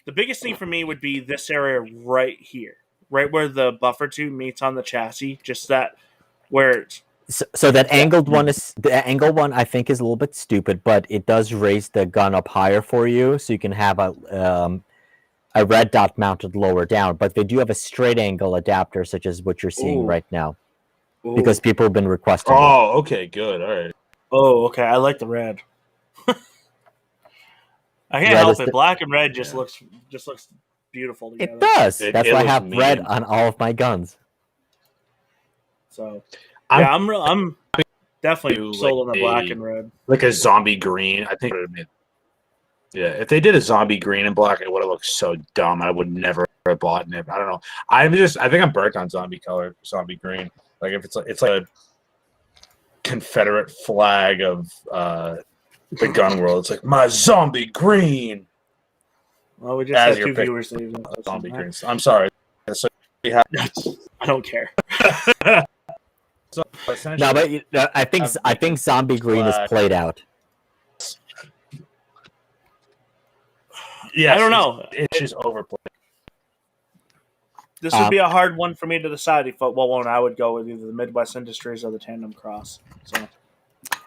the biggest thing for me would be this area right here, right where the buffer tube meets on the chassis. Just that where it's. So that angled one I think is a little bit stupid, but it does raise the gun up higher for you, so you can have a red dot mounted lower down. But they do have a straight angle adapter, such as what you're seeing right now, because people have been requesting. Oh, okay, good, all right. Oh, okay, I like the red. I can't help it. Black and red just looks beautiful together. It does. That's why I have red on all of my guns. So. Yeah, I'm definitely sold on the black and red. Like a zombie green. I think it would have been. Yeah, if they did a zombie green and black, it would have looked so dumb. I would never have bought it. I don't know. I think I'm burnt on zombie green. Like if it's like a Confederate flag of the gun world. It's like my zombie green. Well, we just had 2 viewers leaving. Zombie greens. I'm sorry. So I don't care. So no, but I think zombie green is played out. Yeah, I don't know. It's just overplayed. This would be a hard one for me to decide if what one I would go with, either the Midwest Industries or the Tandem Cross. So,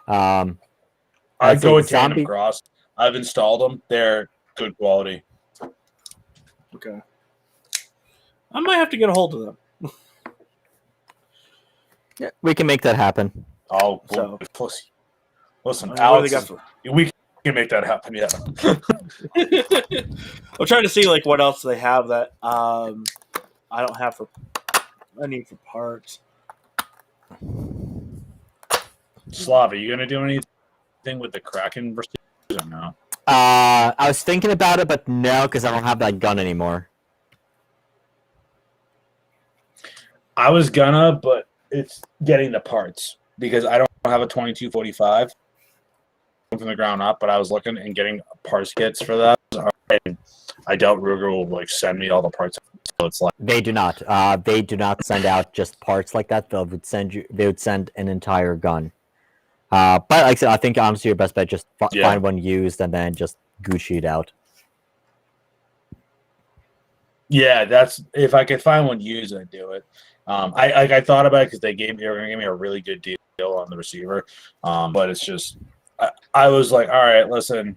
I'd go with Tandem Cross. I've installed them; they're good quality. Okay, I might have to get a hold of them. Yeah, we can make that happen. Oh, so, listen, Alex, we can make that happen. Yeah. I'm trying to see what else they have that I don't have I need for parts. Slav, are you gonna do anything with the Kraken versus or no? I was thinking about it, but no, because I don't have that gun anymore. I was gonna, but it's getting the parts because I don't have a 2245 from the ground up, but I was looking and getting parts kits for that. And I doubt Ruger will send me all the parts. So it's they do not. They do not send out just parts like that. They would send an entire gun. But like I said, I think honestly your best bet just find one used and then just Gucci it out. Yeah, that's if I could find one used, I'd do it. I thought about it because they were going to give me a really good deal on the receiver, but it's just I was like, all right, listen,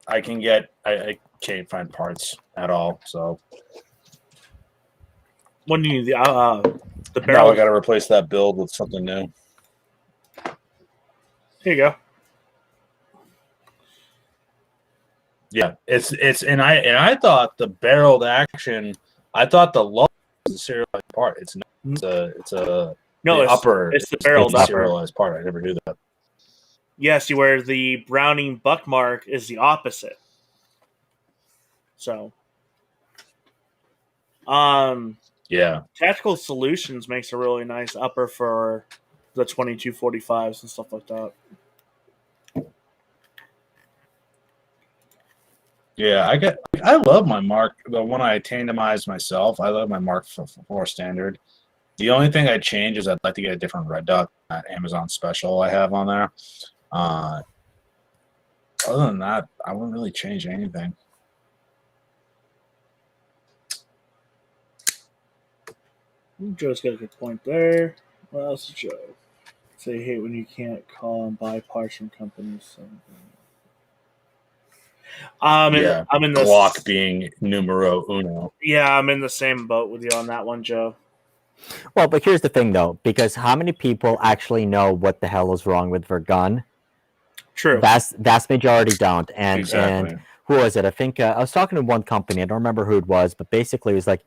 I can't find parts at all. So when do you need the barrel? Now I got to replace that build with something new. Here you go. Yeah, it's and I thought the barreled action. I thought the low was a serialized part. It's not. It's the upper. It's the barreled upper. Serialized part. I never knew that. Yes, where the Browning buckmark is the opposite. So, yeah, Tactical Solutions makes a really nice upper for the 2245s and stuff like that. Yeah, I love my Mark. The one I tandemized myself. I love my Mark 4 standard. The only thing I'd change is I'd like to get a different red dot, that Amazon special I have on there. Other than that, I wouldn't really change anything. Joe's got a good point there. What else is Joe? Say hate when you can't call and buy parts from companies. I'm in the block being numero uno. Yeah, I'm in the same boat with you on that one, Joe. Well, but here's the thing, though, because how many people actually know what the hell is wrong with their gun? True. Vast majority don't. And exactly. And who was it? I think I was talking to one company. I don't remember who it was, but basically it was like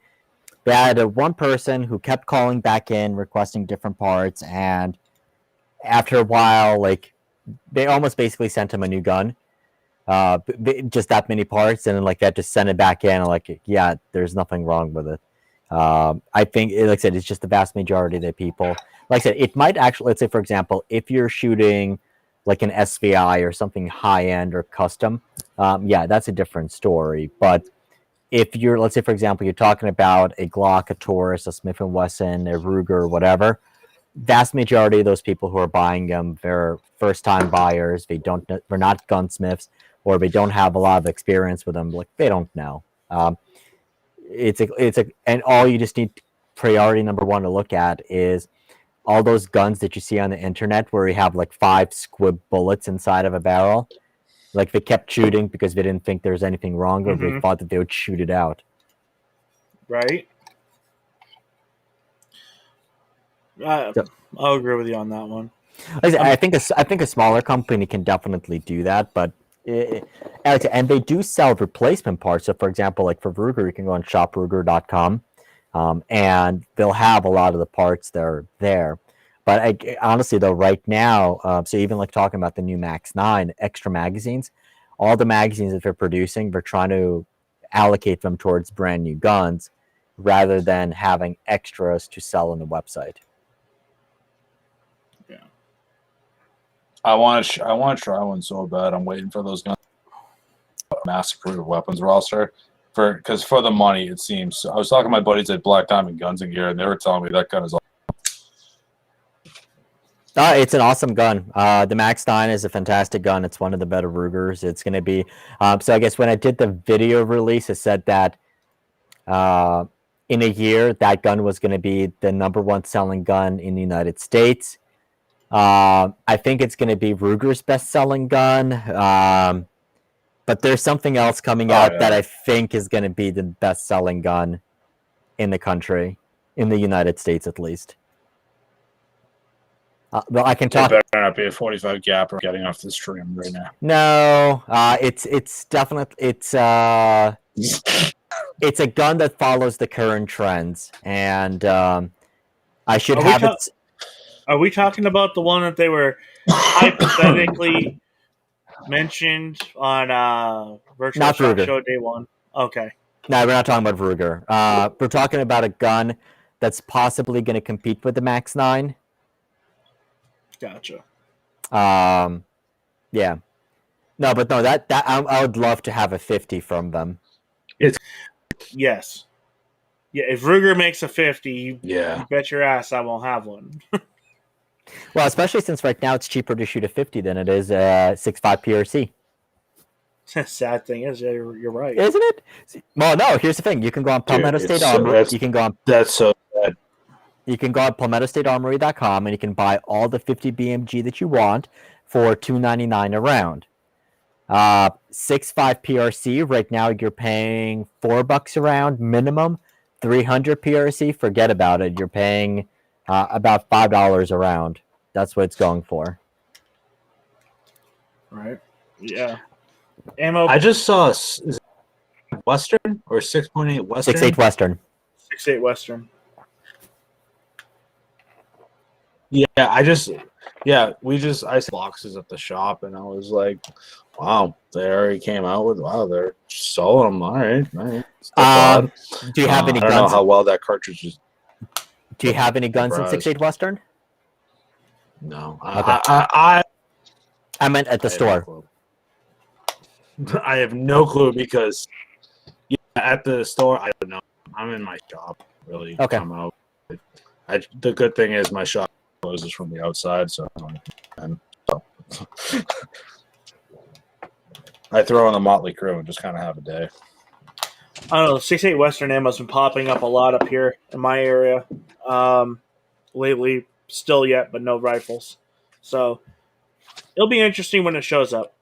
they had one person who kept calling back in, requesting different parts, and after a while, like they almost basically sent him a new gun. Just that many parts, and then like that, just send it back in. And like, yeah, there's nothing wrong with it. I think, like I said, it's just the vast majority of the people. Like I said, it might actually, let's say, for example, if you're shooting like an SVI or something high end or custom, yeah, that's a different story. But if you're, let's say, for example, you're talking about a Glock, a Taurus, a Smith & Wesson, a Ruger, whatever, vast majority of those people who are buying them, they're first-time buyers. They're not gunsmiths, or they don't have a lot of experience with them. Like, they don't know. And all you just need, priority number one to look at is all those guns that you see on the internet where you have like 5 squib bullets inside of a barrel. Like, they kept shooting because they didn't think there was anything wrong, or they thought that they would shoot it out. Right. I'll agree with you on that one. I think a smaller company can definitely do that, but and they do sell replacement parts. So, for example, like for Ruger, you can go on shopruger.com, and they'll have a lot of the parts that are there. But honestly, though, right now, so even like talking about the new Max 9 extra magazines, all the magazines that they're producing, they're trying to allocate them towards brand new guns rather than having extras to sell on the website. Yeah, I want to try one so bad. I'm waiting for those guns. Massacre weapons roster because for the money, it seems. I was talking to my buddies at Black Diamond Guns and Gear, and they were telling me that gun is. It's an awesome gun. The Max 9 is a fantastic gun. It's one of the better Rugers. It's going to be... so I guess when I did the video release, it said that in a year, that gun was going to be the #1 selling gun in the United States. I think it's going to be Ruger's best-selling gun. But there's something else coming out that I think is going to be the best-selling gun in the country, in the United States at least. Well, I can talk. It better not be a 45 gapper getting off the stream right now. No, it's definitely it's a gun that follows the current trends, and I should have it. Are we talking about the one that they were hypothetically mentioned on Virtual Shot Show Day 1? Okay. No, we're not talking about Ruger. We're talking about a gun that's possibly going to compete with the Max 9. Gotcha. Yeah. No, but no, that I would love to have a 50 from them. Yes. Yeah, if Ruger makes a 50, you bet your ass I won't have one. Well, especially since right now it's cheaper to shoot a 50 than it is a 6.5 PRC. Sad thing is, yeah, you're right. Isn't it? Well, no, here's the thing. You can go on Palmetto State Armory. You can go on... That's so bad. You can go on PalmettoStateArmory.com and you can buy all the 50 BMG that you want for $2.99 a round. 6.5 PRC, right now you're paying $4 a round minimum. 300 PRC, forget about it. You're paying about $5 a round. That's what it's going for. Right. Yeah. ammo. I just saw is it Western or 6.8 Western. 6.8 Western. 6.8 Western. Yeah, we just I saw boxes at the shop, and I was like, wow, they already came out with they're selling them. All right. Do you have any I don't know guns? how well that cartridge is. Do you have any guns in Surprise. 6.8 Western? No, Okay. I meant at the store. I have no clue because at the store I don't know. I'm in my shop. Really come out. The good thing is my shop closes from the outside, so I throw in the Motley Crew and just kind of have a day. I don't know. 6.8 Western ammo's been popping up a lot up here in my area lately. Still yet, but no rifles. So it'll be interesting when it shows up.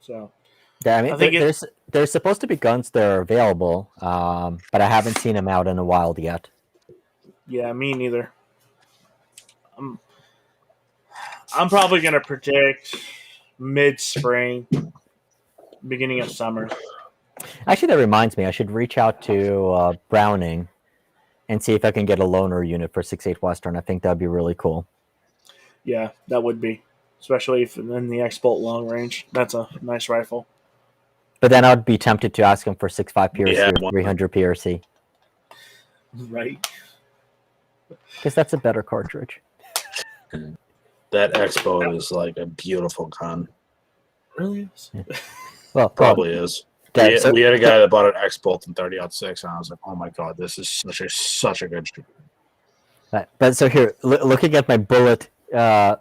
So yeah, I mean, there's supposed to be guns that are available, but I haven't seen them out in a while yet. Yeah, me neither. I'm probably gonna predict mid-spring, beginning of summer. Actually, that reminds me, I should reach out to Browning and see if I can get a loaner unit for 6.8 Western. I think that'd be really cool. Yeah, that would be, especially if in the X-Bolt long range. That's a nice rifle. But then I'd be tempted to ask him for 6.5 PRC or 300 PRC. Right. Because that's a better cartridge. That Expo is like a beautiful gun. Really is. Yeah. Well, probably is. We had a guy that bought an X-Bolt in 30-06, and I was like, "Oh my god, this is such a good shooter." Right. But so here, looking at my bullet collection,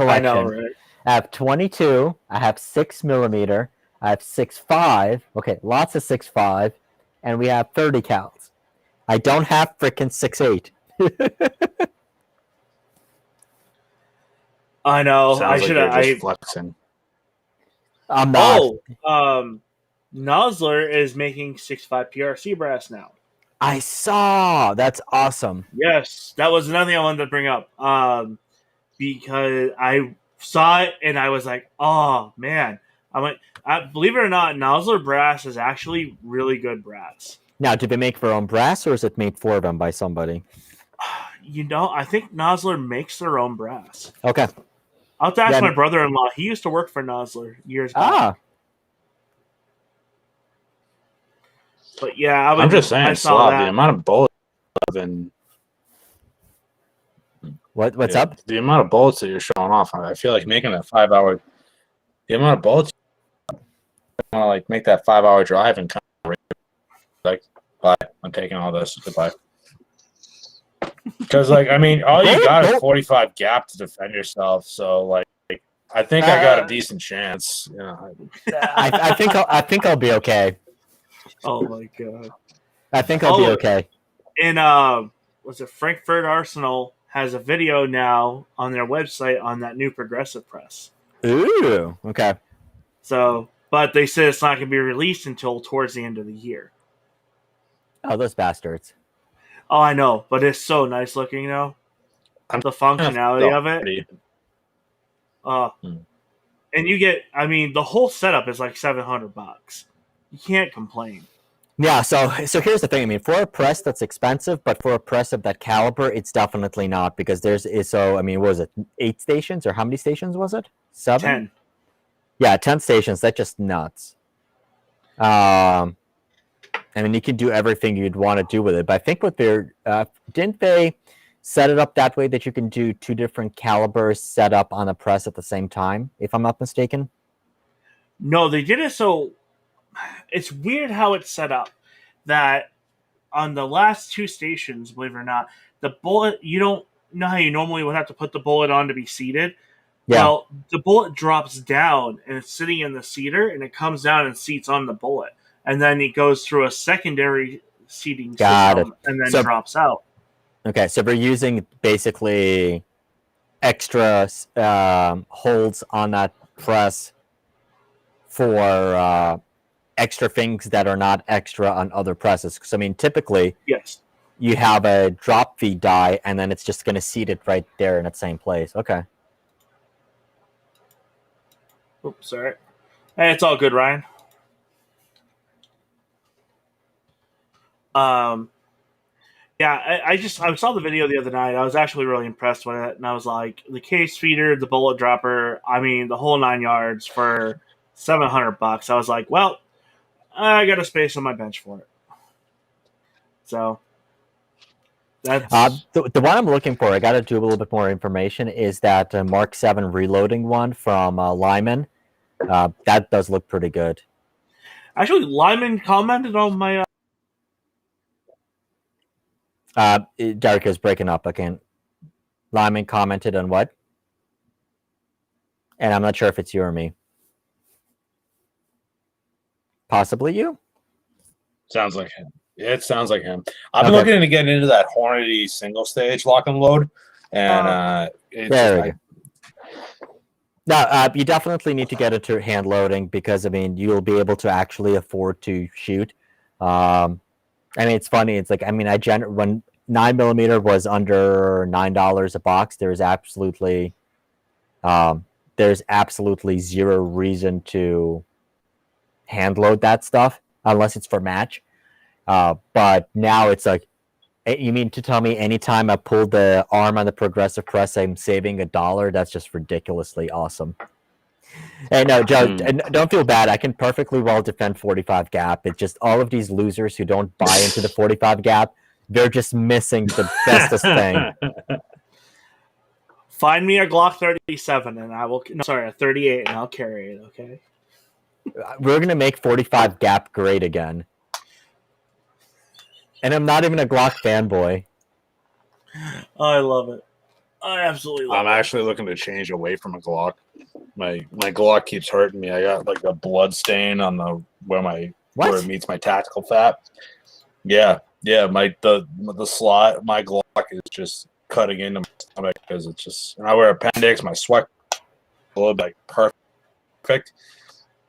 I know, right? I have 22. I have 6mm. I have 6.5. Okay, lots of 6.5, and we have 30 cals. I don't have frickin' 6.8. I know. Sounds like you're just flexing. I'm not. Nosler is making 6.5 PRC brass now. I saw. That's awesome. Yes, that was another thing I wanted to bring up. Because I saw it and I was like, oh man. Believe it or not, Nosler brass is actually really good brass. Now, do they make their own brass, or is it made for them by somebody? I think Nosler makes their own brass. Okay. I'll have to ask my brother-in-law. He used to work for Nosler years back. But yeah, I'm just saying, Slav, the amount of bullets and what's up? The amount of bullets that you're showing off, I feel like making that 5-hour. The amount of bullets, you want to like make that 5-hour drive and kind of like, bye, I'm taking all this. Goodbye. Because like, I mean, all you got is 45 gap to defend yourself. So like, I think I got a decent chance. I think I'll be okay. Oh my god! I think I'll be okay. And was it Frankfurt Arsenal has a video now on their website on that new progressive press. Ooh, okay. So, but they said it's not going to be released until towards the end of the year. Oh, those bastards! Oh, I know, but it's so nice looking, the functionality of it. And you get, the whole setup is like $700. You can't complain. Yeah, so here's the thing. I mean, for a press that's expensive, but for a press of that caliber, it's definitely not, because what was it, 8 stations, or how many stations was it? 7? 10. Yeah, 10 stations. That's just nuts. I mean, you can do everything you'd want to do with it, but I think didn't they set it up that way that you can do 2 different calibers set up on a press at the same time, if I'm not mistaken? No, they did it so... It's weird how it's set up that on the last 2 stations, believe it or not, the bullet, you don't know how you normally would have to put the bullet on to be seated. Yeah. Well, the bullet drops down and it's sitting in the seater, and it comes down and seats on the bullet. And then it goes through a secondary seating system and then drops out. Okay, so we're using basically extra holds on that press for extra things that are not extra on other presses. Because, I mean, typically, yes, you have a drop feed die, and then it's just going to seat it right there in that same place. Okay. Oops, sorry. Hey, it's all good, Ryan. Um, yeah, I saw the video the other night. I was actually really impressed with it, and I was like, the case feeder, the bullet dropper. I mean, the whole 9 yards for $700. I was like, well, I got a space on my bench for it. So that's the one I'm looking for. I got to do a little bit more information. Is that Mark 7 reloading one from Lyman? That does look pretty good. actually Lyman commented on my. Derek is breaking up again. Lyman commented on what? And I'm not sure if it's you or me. Possibly you? Sounds like him. It sounds like him. I've been looking to get into that Hornady single stage lock and load, and you definitely need to get into hand loading because I mean you'll be able to actually afford to shoot. I mean it's funny. It's like I mean when 9mm was under $9 a box, there's absolutely zero reason to hand load that stuff unless it's for match. But now it's like, you mean to tell me anytime I pull the arm on the progressive press, I'm saving $1? That's just ridiculously awesome. And no, Joe, don't feel bad. I can perfectly well defend 45 gap. It's just all of these losers who don't buy into the 45 gap, they're just missing the bestest thing. Find me a Glock 37 and I will. No, sorry, a 38 and I'll carry it. Okay. We're gonna make 45 gap great again. And I'm not even a Glock fanboy. I love it. I absolutely love it. I'm actually looking to change away from a Glock. My Glock keeps hurting me. I got like a blood stain on the where it meets my tactical fat. Yeah. The slot, my Glock is just cutting into my stomach because it's just. And I wear appendix. My sweat blood like perfect.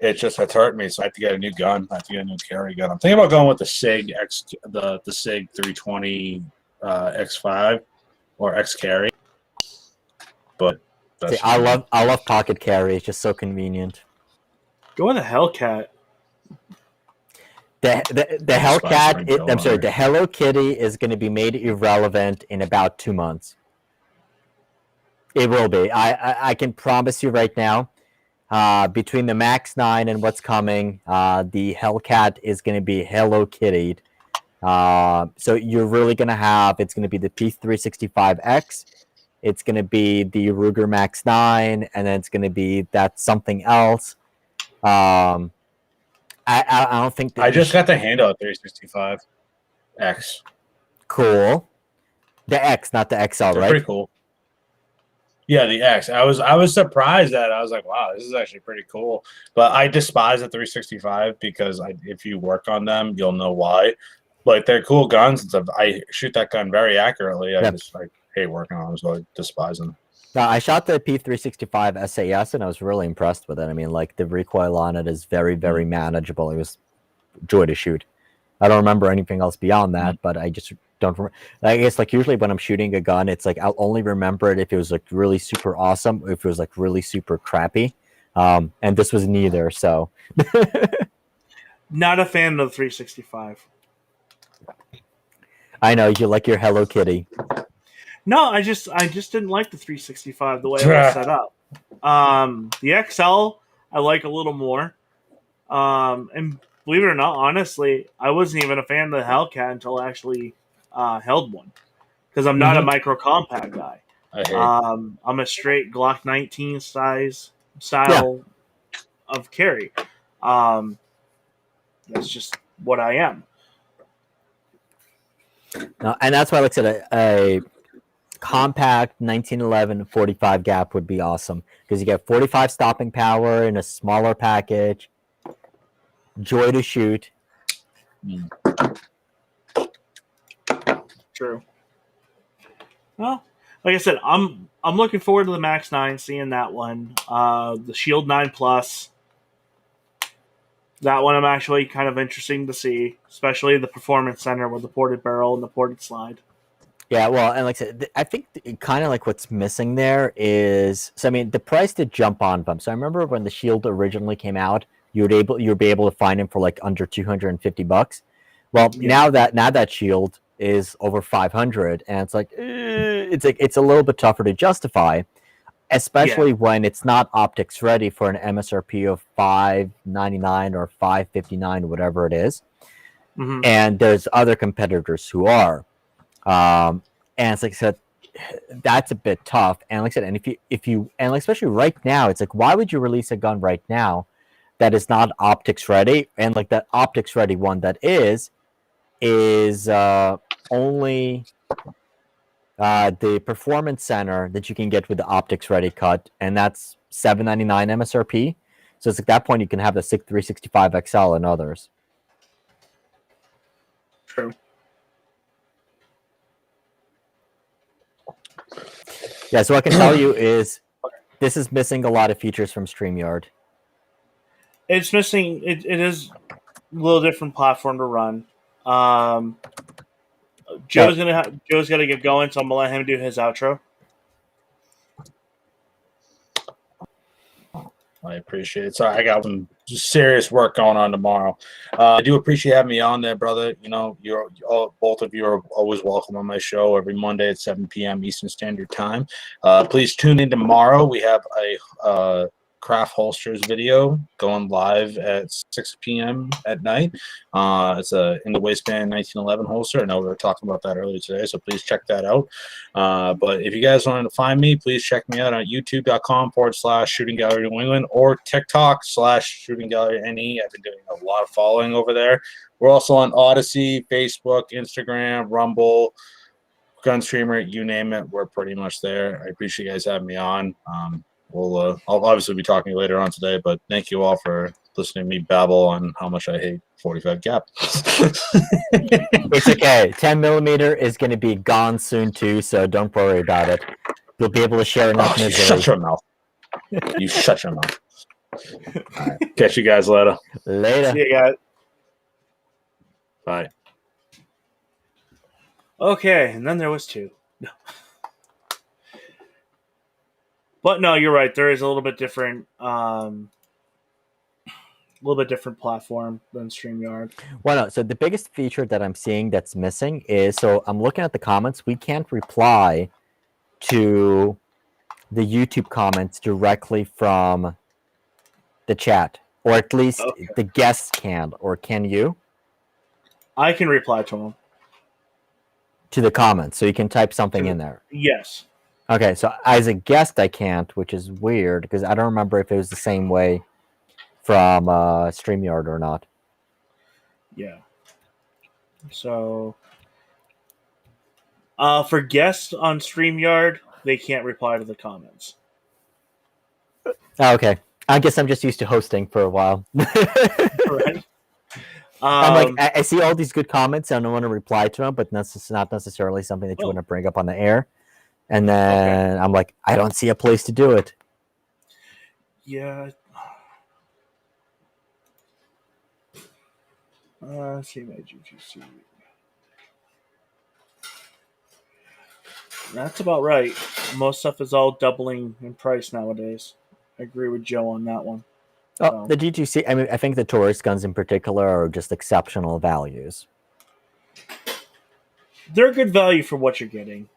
It just has hurt me, so I have to get a new gun. I have to get a new carry gun. I'm thinking about going with the SIG the SIG 320 X5 or X carry. But see, I love pocket carry. It's just so convenient. Go with a Hellcat. The Hellcat. I'm sorry. The Hello Kitty is going to be made irrelevant in about 2 months. It will be. I can promise you right now. Between the Max 9 and what's coming, the Hellcat is going to be Hello Kitty'd. So you're really going to have, it's going to be the P365X, it's going to be the Ruger Max 9, and then it's going to be that something else. I don't think that I just got the handle at 365X. Cool. The X, not the XL, right? Pretty cool. Yeah, the X. I was surprised that I was like, wow, this is actually pretty cool. But I despise the 365 because if you work on them, you'll know why. Like they're cool guns and stuff. I shoot that gun very accurately. I just hate working on them, so I despise them. No, I shot the P365 SAS and I was really impressed with it. I mean, like the recoil on it is very, very manageable. It was joy to shoot. I don't remember anything else beyond that, but I just don't remember. I guess like usually when I'm shooting a gun, it's like I'll only remember it if it was like really super awesome, if it was like really super crappy. And this was neither, so. Not a fan of the 365. I know you like your Hello Kitty. No, I just didn't like the 365 the way it was set up. The XL I like a little more. And believe it or not, honestly, I wasn't even a fan of the Hellcat until I actually held one. Because I'm not a micro compact guy. I'm a straight Glock 19 style of carry. That's just what I am. And that's why I looked at a compact 1911 45 gap would be awesome because you get 45 stopping power in a smaller package. Joy to shoot. True. Well, like I said, I'm looking forward to the Max 9, seeing that one. The Shield 9 Plus. That one I'm actually kind of interesting to see, especially the Performance Center with the ported barrel and the ported slide. Yeah, well, and like I said, I think kind of like what's missing there is, so I mean, the price did jump on them. So I remember when the Shield originally came out, you'd be able to find them for like under $250. Well, Yeah. now that Shield is over 500, and it's like it's a little bit tougher to justify, especially when it's not optics ready for an MSRP of $599 or $559, whatever it is. Mm-hmm. And there's other competitors who are. And it's like I said, that's a bit tough. And like I said, and if you and like especially right now, it's like, why would you release a gun right now that is not optics ready? And like that optics ready one that is only the performance center that you can get with the optics ready cut, and that's $799 MSRP. So it's at that point you can have the 365 XL and others. True. Yeah, so what I can tell you is this is missing a lot of features from StreamYard. It's missing. It is a little different platform to run. Joe's gonna get going, so I'm gonna let him do his outro. I appreciate it. Sorry, I got some serious work going on tomorrow. I do appreciate having me on there, brother. You know, both of you are always welcome on my show every Monday at 7 p.m. Eastern Standard Time. Please tune in tomorrow. We have a craft holsters video going live at 6 p.m. at night. It's a in the waistband 1911 holster. I know we were talking about that earlier today, so please check that out. But if you guys want to find me, please check me out on youtube.com/Shooting Gallery New England or TikTok/Shooting Gallery NE. I've been doing a lot of following over there. We're also on Odyssey, Facebook, Instagram, Rumble, Gunstreamer, you name it. We're pretty much there. I appreciate you guys having me on. I'll obviously be talking later on today, but thank you all for listening to me babble on how much I hate 45 gap. It's okay. 10 millimeter is going to be gone soon too, so don't worry about it. You'll be able to share enough misery. Shut your mouth. You shut your mouth. All right. Catch you guys later. Later. See you guys. Bye. Okay, and then there was two. No. But no, you're right. There is a little bit different, platform than StreamYard. Well, no. So the biggest feature that I'm seeing that's missing is, so I'm looking at the comments. We can't reply to the YouTube comments directly from the chat, or at least the guests can. Or can you? I can reply to them. To the comments, so you can type something in there. Yes. Okay, so as a guest, I can't, which is weird because I don't remember if it was the same way from StreamYard or not. Yeah. So, for guests on StreamYard, they can't reply to the comments. Okay, I guess I'm just used to hosting for a while. Right. I'm like, I see all these good comments, and I want to reply to them, but that's not necessarily something that you want to bring up on the air. And then I'm like, I don't see a place to do it. Yeah. See my GGC. That's about right. Most stuff is all doubling in price nowadays. I agree with Joe on that one. Oh, the GGC, I mean, I think the tourist guns in particular are just exceptional values. They're good value for what you're getting.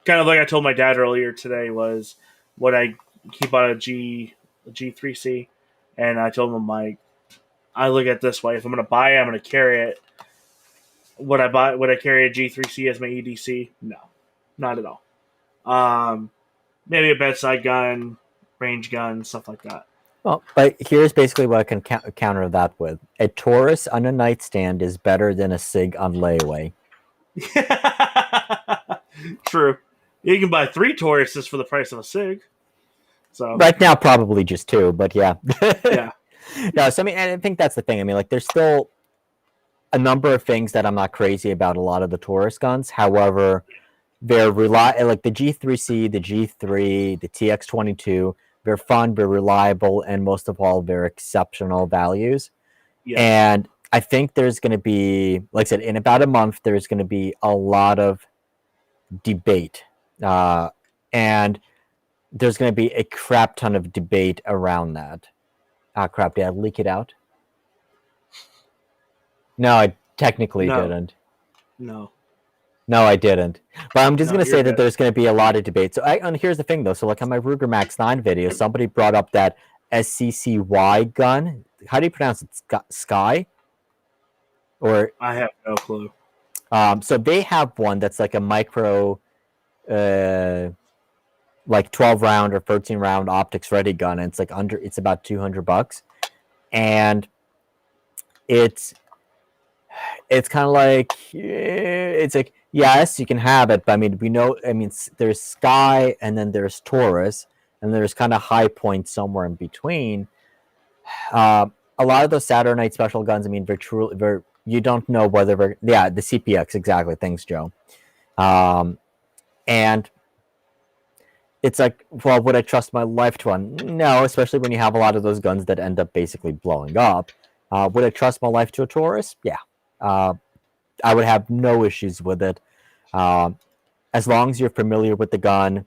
Kind of like I told my dad earlier today was what he bought a G3C, and I told him, like, I look at it this way: if I'm going to buy it, I'm going to carry it. Would I carry a G3C as my EDC? No, not at all. Maybe a bedside gun, range gun, stuff like that. Well, but here's basically what I can counter that with: a Taurus on a nightstand is better than a SIG on layaway. True. You can buy 3 Tauruses for the price of a SIG. So right now, probably just 2, but yeah. Yeah. No, so I mean, and I think that's the thing. I mean, like, there's still a number of things that I'm not crazy about a lot of the Taurus guns. However, they're like the G3C, the G3, the TX22. They're fun, they're reliable, and most of all, they're exceptional values. Yeah. And I think there's going to be, like I said, in about a month, there's going to be a lot of debate. And there's going to be a crap ton of debate around that. Crap, did I leak it out? No, I technically didn't. No, I didn't. But I'm just going to say that good. there's going to be a lot of debate. So, and here's the thing, though. So, like on my Ruger Max 9 video, somebody brought up that SCCY gun. How do you pronounce it? Sky? Or I have no clue. So they have one that's like a micro, like 12 round or 13 round optics ready gun, and it's about $200, and it's kind of like, it's like, yes, you can have it, but I mean, there's Sky, and then there's Taurus, and there's kind of High Point somewhere in between. A lot of those Saturnite special guns, I mean, you don't know whether the CPX, exactly. Thanks, Joe. And it's like, well, would I trust my life to one? No, especially when you have a lot of those guns that end up basically blowing up. Would I trust my life to a Taurus? Yeah. I would have no issues with it. As long as you're familiar with the gun.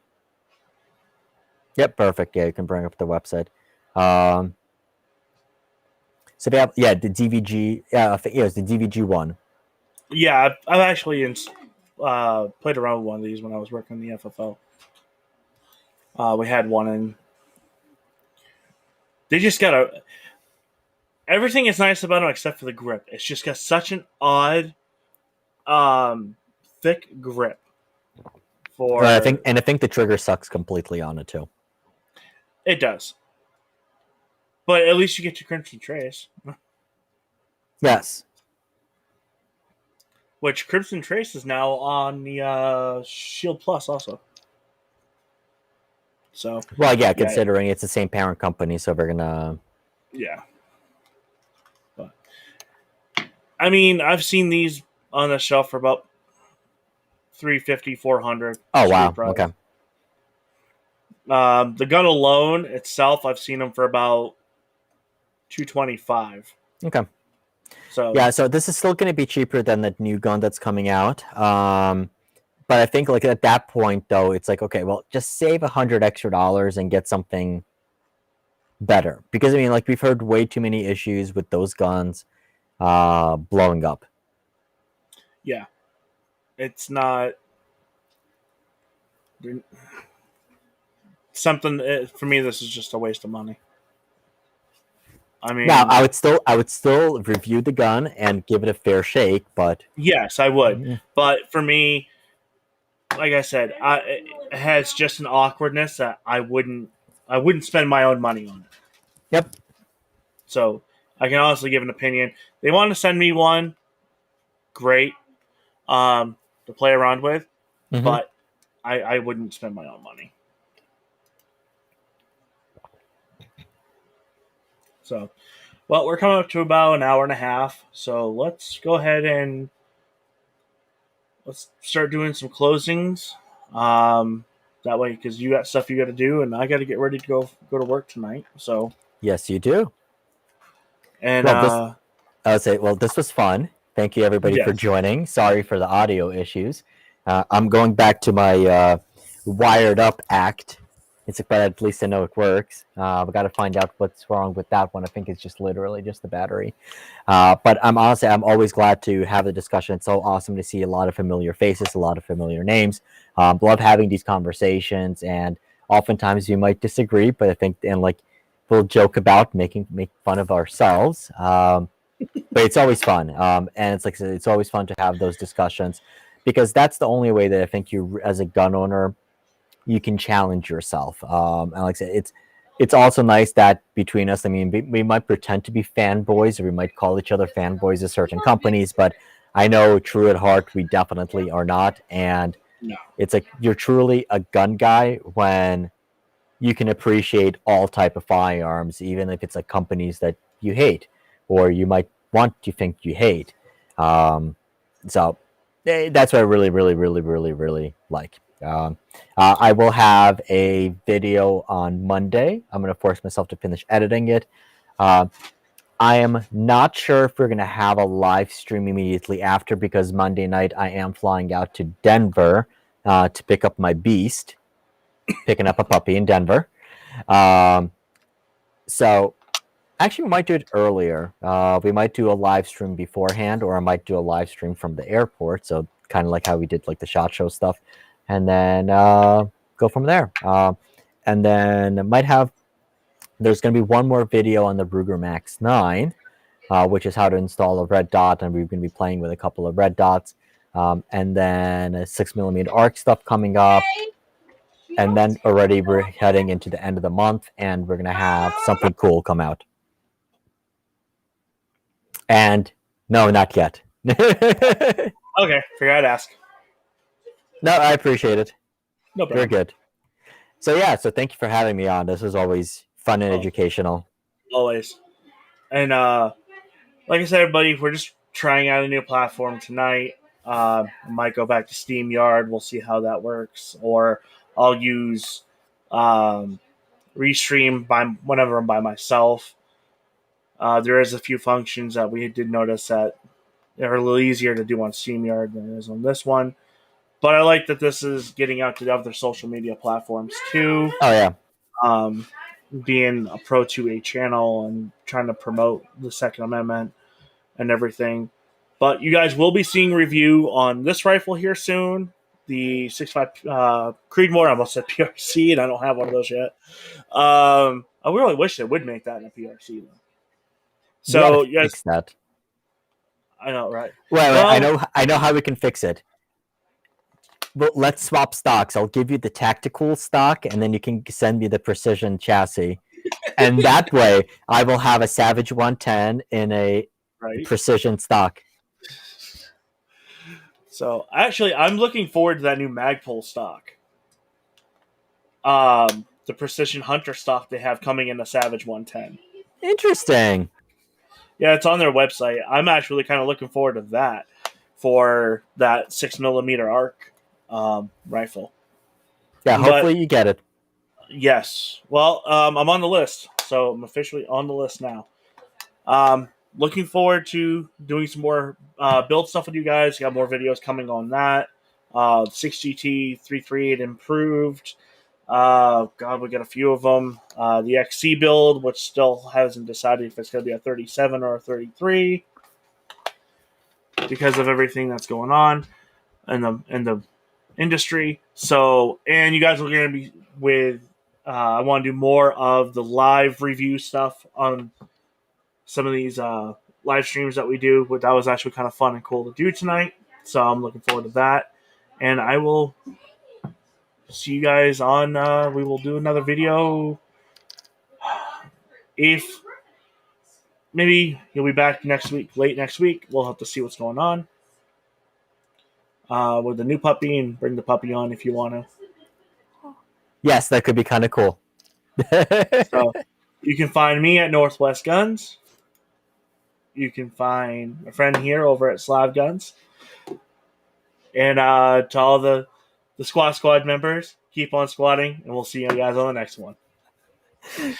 Yep, perfect. Yeah, you can bring up the website. So they have, the DVG. Yeah, it's the DVG one. Yeah, I've actually played around with one of these when I was working in the FFO. We had one, and they just got everything is nice about them except for the grip. It's just got such an odd, thick grip. I think the trigger sucks completely on it too. It does. But at least you get your Crimson Trace. Yes. Which Crimson Trace is now on the Shield Plus also. So. Well, yeah, considering it's the same parent company, so we're gonna. Yeah. But I mean, I've seen these on the shelf for about $350, $400. Oh wow! Price. Okay. The gun alone itself, I've seen them for about $225. Okay. So so this is still going to be cheaper than the new gun that's coming out. But I think like at that point though, it's like, okay, well, just save $100 extra and get something better, because I mean, like, we've heard way too many issues with those guns blowing up. Yeah, it's not something for me. This is just a waste of money. I mean, now I would still review the gun and give it a fair shake, but yes, I would. Mm-hmm. But for me, like I said, it has just an awkwardness that I wouldn't spend my own money on it. Yep. So I can honestly give an opinion. They want to send me one, great, to play around with, but I wouldn't spend my own money. So, well, we're coming up to about an hour and a half, so let's go ahead and let's start doing some closings. That way, because you got stuff you got to do, and I got to get ready to go to work tonight. So, yes, you do. And I would say, this was fun. Thank you, everybody, for joining. Sorry for the audio issues. I'm going back to my wired up act. It's but at least I know it works. I've got to find out what's wrong with that one. I think it's just literally just the battery. But I'm always glad to have the discussion. It's so awesome to see a lot of familiar faces, a lot of familiar names. Love having these conversations, and oftentimes we might disagree, but I think, and like, we'll joke about make fun of ourselves. But it's always fun. And it's like, it's always fun to have those discussions, because that's the only way that I think you, as a gun owner, you can challenge yourself. And like I said, it's also nice that between us, I mean, we might pretend to be fanboys, or we might call each other fanboys of certain companies, but I know true at heart, we definitely are not. And it's like, you're truly a gun guy when you can appreciate all type of firearms, even if it's like companies that you hate, or you might want to think you hate. So that's what I really, really, really, really, really like. I will have a video on Monday. I'm going to force myself to finish editing it. I I am not sure if we're going to have a live stream immediately after, because Monday night I am flying out to Denver to pick up my beast, picking up a puppy in Denver. So actually, we might do it earlier. We might do a live stream beforehand, or I might do a live stream from the airport. So kind of like how we did like the SHOT Show stuff, and then go from there. And then might have. There's going to be one more video on the Ruger Max 9, which is how to install a red dot, and we're going to be playing with a couple of red dots, and then a 6mm arc stuff coming up. And then already we're heading into the end of the month, and we're going to have something cool come out. And no, not yet. Okay, figured I'd ask. No, I appreciate it. No problem. You're good. So yeah, so thank you for having me on. This is always fun and educational. Always. And like I said, everybody, we're just trying out a new platform tonight. I might go back to SteamYard. We'll see how that works. Or I'll use Restream whenever I'm by myself. There is a few functions that we did notice that are a little easier to do on SteamYard than it is on this one. But I like that this is getting out to the other social media platforms too. Oh yeah. Being a pro 2A channel and trying to promote the Second Amendment and everything. But you guys will be seeing review on this rifle here soon. The 6.5 Creedmoor. I almost said PRC, and I don't have one of those yet. I really wish they would make that in a PRC though. So you guys, fix that. I know, right? Well, I know how we can fix it. But let's swap stocks. I'll give you the tactical stock, and then you can send me the precision chassis. And that way, I will have a Savage 110 in a precision stock. So, actually, I'm looking forward to that new Magpul stock. The Precision Hunter stock they have coming in the Savage 110. Interesting. Yeah, it's on their website. I'm actually kind of looking forward to that for that 6mm arc rifle. Yeah, hopefully you get it. Yes. Well, I'm on the list, so I'm officially on the list now. Looking forward to doing some more build stuff with you guys. Got more videos coming on that. 6GT 338 improved. God, we got a few of them. The XC build, which still hasn't decided if it's going to be a 37 or a 33 because of everything that's going on in the industry. So, and you guys are going to be with. I want to do more of the live review stuff on some of these live streams that we do. That was actually kind of fun and cool to do tonight. So I'm looking forward to that. And I will see you guys on. We will do another video. If maybe you'll be back next week, late next week. We'll have to see what's going on with the new puppy, and bring the puppy on if you want to. Yes, that could be kind of cool. So you can find me at Northwest Guns. You can find a friend here over at Slav Guns. And to all the squad members, keep on squatting, and we'll see you guys on the next one.